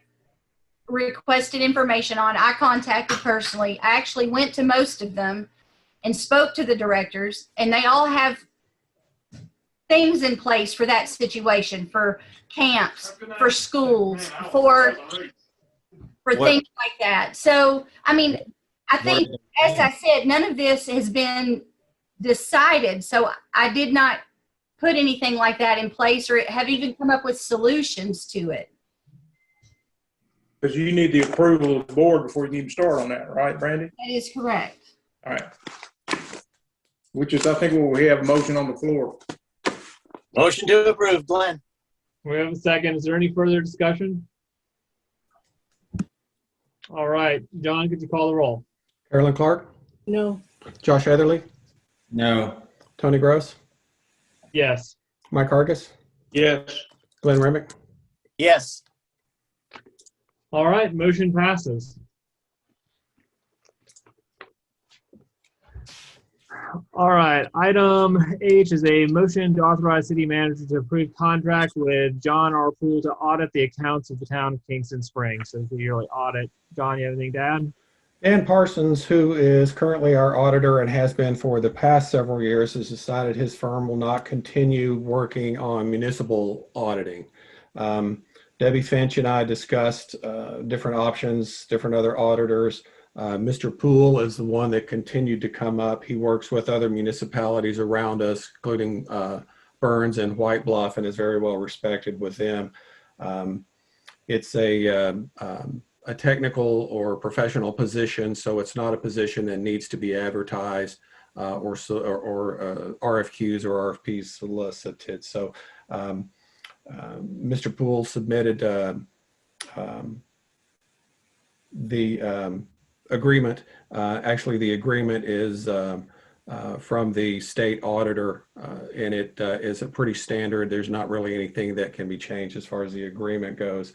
requested information on, I contacted personally. I actually went to most of them and spoke to the directors, and they all have things in place for that situation, for camps, for schools, for things like that. So, I mean, I think, as I said, none of this has been decided. So I did not put anything like that in place or have even come up with solutions to it. Because you need the approval of the board before you can even start on that, right, Brandy? That is correct. All right. Which is, I think, what we have a motion on the floor. Motion to approve, Glenn. we have a second. Is there any further discussion? All right, John, could you call the roll? Carolyn Clark, No. Josh Etherly, No. Tony Gross, Yes. Mike Hargis, Yes. Glenn Remick. Yes. All right, motion passes. All right, item H is a motion to authorize city manager to approve contract with John R. Poole to audit the accounts of the town of Kingston Springs. So it's a yearly audit. John, you have anything to add? Dan Parsons, who is currently our auditor and has been for the past several years, has decided his firm will not continue working on municipal auditing. Debbie Finch and I discussed different options, different other auditors. Mr. Poole is the one that continued to come up. He works with other municipalities around us, including Burns and White Bluff, and is very well respected with them. It's a technical or professional position, so it's not a position that needs to be advertised or RFQs or RFPs solicited. So Mr. Poole submitted the agreement. Actually, the agreement is from the state auditor, and it is a pretty standard. There's not really anything that can be changed as far as the agreement goes.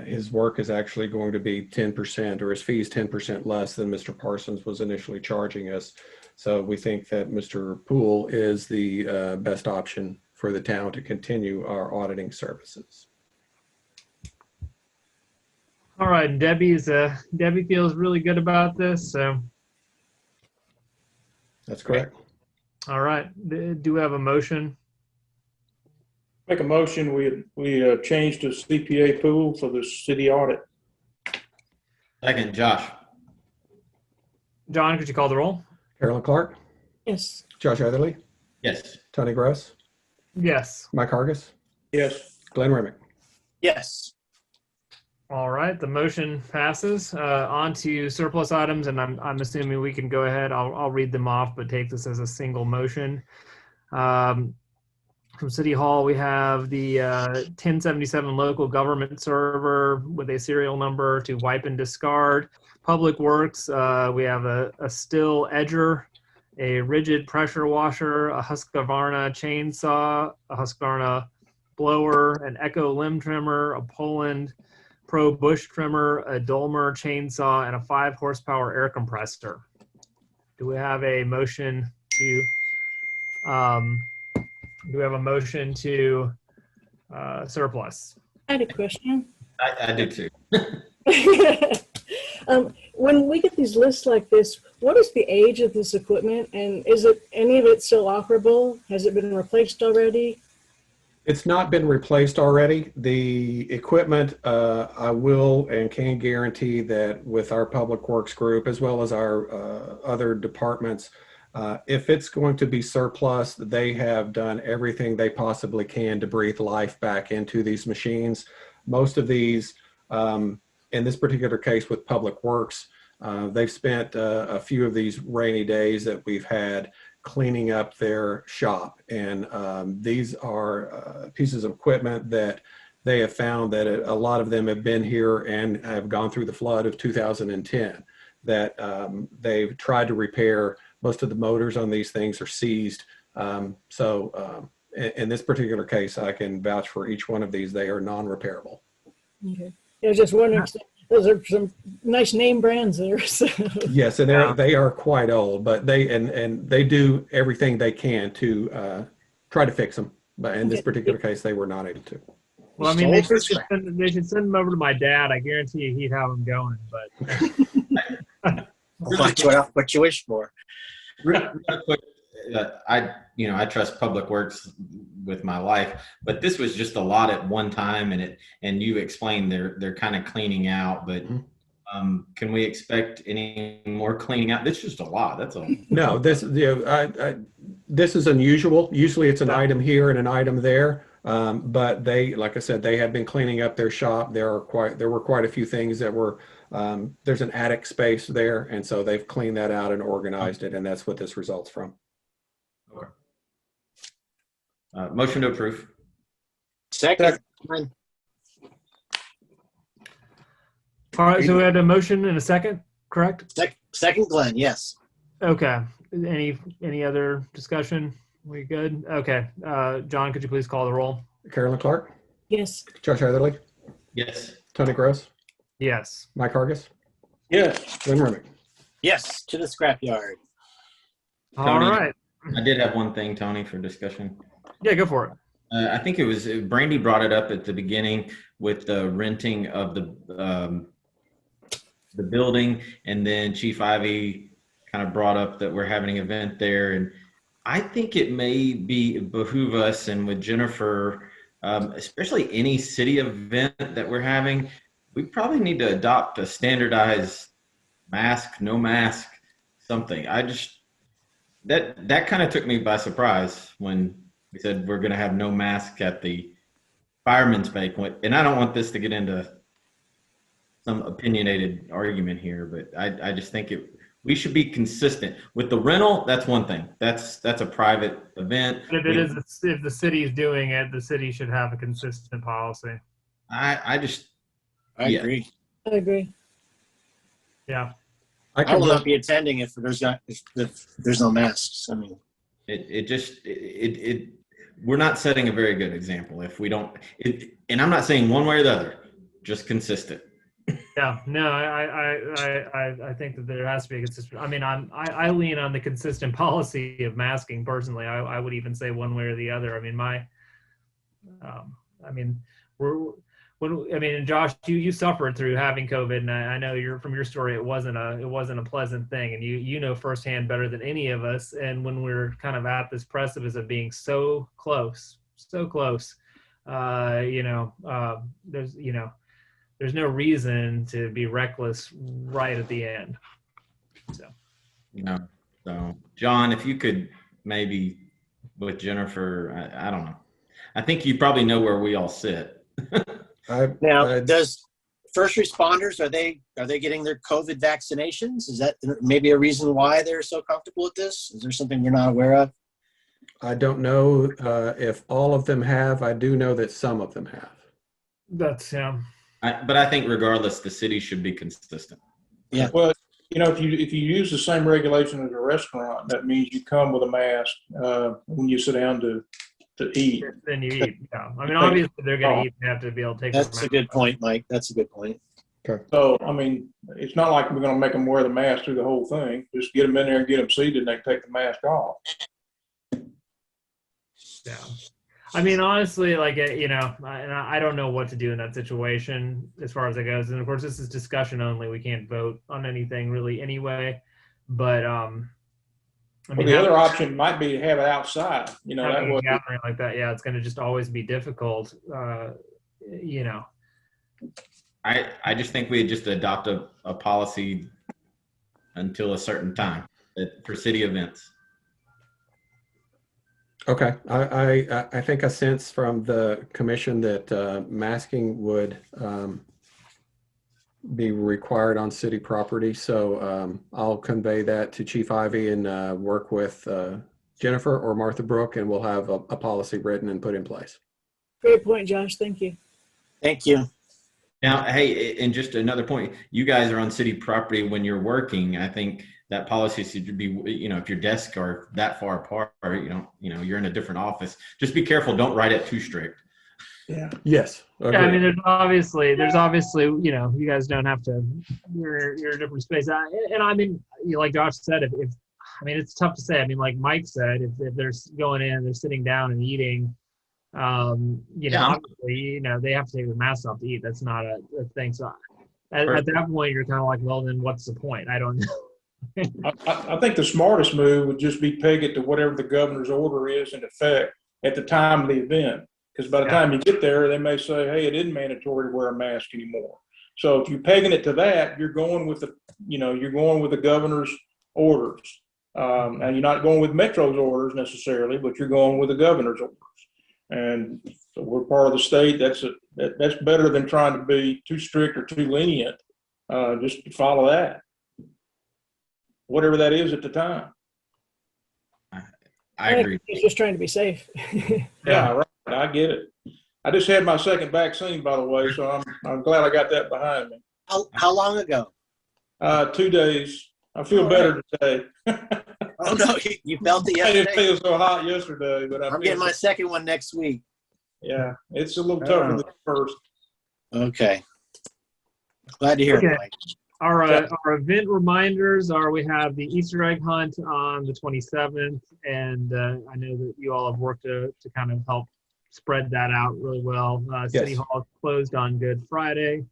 His work is actually going to be 10%, or his fees 10% less than Mr. Parsons was initially charging us. So we think that Mr. Poole is the best option for the town to continue our auditing services. All right, Debbie feels really good about this. So, That's correct. all right, do we have a motion? Make a motion, we change to CPA Pool for the city audit. Second, Josh. John, could you call the roll? Carolyn Clark, Yes. Josh Etherly, Yes. Tony Gross, Yes. Mike Hargis, Yes. Glenn Remick. Yes. All right, the motion passes. On to surplus items, and I'm assuming we can go ahead. I'll read them off, but take this as a single motion. From City Hall, we have the 1077 local government server with a serial number to wipe and discard. Public Works, we have a still edger, a rigid pressure washer, a Husqvarna chainsaw, a Husqvarna blower, an Echo limb trimmer, a Poland Pro bush trimmer, a Dolmer chainsaw, and a 5 horsepower air compressor. Do we have a motion to surplus? I had a question. I do too. When we get these lists like this, what is the age of this equipment, and is it any of it still operable? Has it been replaced already? It's not been replaced already. The equipment, I will and can guarantee that with our Public Works group, as well as our other departments, if it's going to be surplus, they have done everything they possibly can to breathe life back into these machines. Most of these, in this particular case with Public Works, they've spent a few of these rainy days that we've had cleaning up their shop, and these are pieces of equipment that they have found that a lot of them have been here and have gone through the flood of 2010, that they've tried to repair. Most of the motors on these things are seized. In this particular case, I can vouch for each one of these. They are non-repairable. Okay. I was just wondering, those are some nice name brands there. So. Yes, and they are quite old, but they do everything they can to try to fix them. But in this particular case, they were not able to. Well, I mean, they should send them over to my dad. I guarantee you he'd have them going, but. What you wish for. Real quick, I trust Public Works with my life, but this was just a lot at one time, and you explained they're kind of cleaning out, but can we expect any more cleaning out? This is just a lot. That's all. No, this is unusual. Usually it's an item here and an item there. But like I said, they have been cleaning up their shop. There were quite a few things that were, there's an attic space there. And so they've cleaned that out and organized it. And that's what this results from. Okay. Motion to approve. Second. All right, so we had a motion and a second, correct? Second, Glenn, yes. Okay. Any other discussion? We good? Okay. John, could you please call the roll? Carolyn Clark? Yes. Josh Heatherly? Yes. Tony Gross? Yes. Mike Hargis? Yes. Lynn Remick? Yes, to the scrapyard. All Tony, right. I did have one thing, Tony, for discussion. Yeah, go for it. I think it was Brandy brought it up at the beginning with the renting of the building, and then Chief Ivy kind of brought up that we're having an event there, and I think it may behoove us, and with Jennifer, especially any city event that we're having, we probably need to adopt a standardized mask, no mask, something. That kind of took me by surprise when we said we're going to have no mask at the fireman's banquet, and I don't want this to get into some opinionated argument here, but I just think we should be consistent with the rental. That's one thing. That's a private event. If the city's doing it, the city should have a consistent policy. I agree. I agree. Yeah. I will not be attending if there's no masks. I mean, we're not setting a very good example if we don't. And I'm not saying one way or the other. Just consistent. Yeah, no, I think that there has to be a consistent. I mean, I lean on the consistent policy of masking personally. I would even say one way or the other. I mean, Josh, you suffered through having COVID, and I know from your story, it wasn't a pleasant thing, and you know firsthand better than any of us. And when we're kind of at this precipice of being so close, there's no reason to be reckless right at the end. So John, if you could maybe with Jennifer, I don't know. I think you probably know where we all sit. Does first responders, are they getting their COVID vaccinations? Is that maybe a reason why they're so comfortable with this? Is there something we're not aware of? I don't know if all of them have. I do know that some of them have. That's but I think regardless, the city should be consistent. Yeah. Well, if you use the same regulation as a restaurant, that means you come with a mask when you sit down to eat. Then you eat. Yeah. I mean, obviously they're going to eat and have to be able to take. That's a good point, Mike. That's a good point. Okay. So, I mean, it's not like we're going to make them wear the mask through the whole thing. Just get them in there and get them seated, and they take the mask off. Yeah. I mean, honestly, I don't know what to do in that situation as far as it goes. And of course, this is discussion only. We can't vote on anything really anyway. But the other option might be to have it outside. Having a gathering like that, yeah, it's going to just always be difficult. I just think we just adopt a policy until a certain time for city events. Okay, I think I sense from the commission that masking would be required on city property. So I'll convey that to Chief Ivy and work with Jennifer or Martha Brooke, and we'll have a policy written and put in place. Great point, Josh. Thank you. Thank you. Now, hey, and just another point, you guys are on city property when you're working. I think that policy should be, if your desks are that far apart, you're in a different office, just be careful. Don't write it too strict. Yeah. Yes. Yeah, I mean, there's obviously, you guys don't have to, you're in a different space. And I mean, like Josh said, if it's tough to say. I mean, like Mike said, if they're going in, they're sitting down and eating, obviously, they have to take their masks off to eat. That's not a thing. So at that point, you're kind of like, well, then what's the point? I don't know. I think the smartest move would just be peg it to whatever the governor's order is in effect at the time of the event. Because by the time you get there, they may say, hey, it isn't mandatory to wear a mask anymore. So if you're pegging it to that, you're going with the governor's orders. And you're not going with Metro's orders necessarily, but you're going with the governor's orders. And so we're part of the state. That's better than trying to be too strict or too lenient. Just follow that, whatever that is at the time. I agree. He's just trying to be safe. Yeah, right. I get it. I just had my second vaccine, by the way, so I'm glad I got that behind me. How long ago? 2 days. I feel better today. Oh no, you felt it I didn't yesterday? feel so hot yesterday, but I'm getting my second one next week. Yeah, it's a little tougher than the first. Okay. Glad to hear Okay. it, Mike. Our event reminders are we have the Easter egg hunt on the 27th, and I know that you all have worked to kind of help spread that out really well. City Hall closed on Good Friday.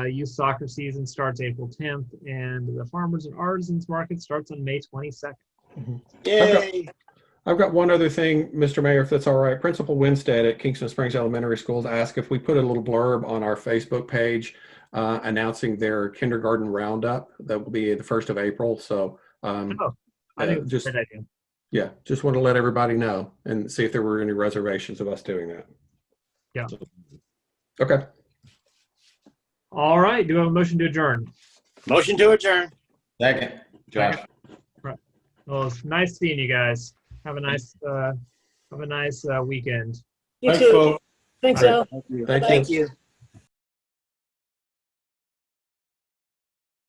Youth soccer season starts April 10th, and the Farmers and Artisans Market starts on May 22nd. Mm-hmm. Yay! I've got one other thing, Mr. Mayor, if that's all right. Principal Winstead at Kingston Springs Elementary Schools asked if we put a little blurb on our Facebook page announcing their kindergarten roundup. That will be the 1st of April. So I think it's just, a great idea. yeah, just want to let everybody know and see if there were any reservations of us doing that. Yeah. So, okay. All right. Do we have a motion to adjourn? Motion to adjourn. Second, Josh. Right. Well, it's nice seeing you guys. Have a nice weekend. You Thanks, too. folks. Thanks, All right. Al. Thank you. Thank you.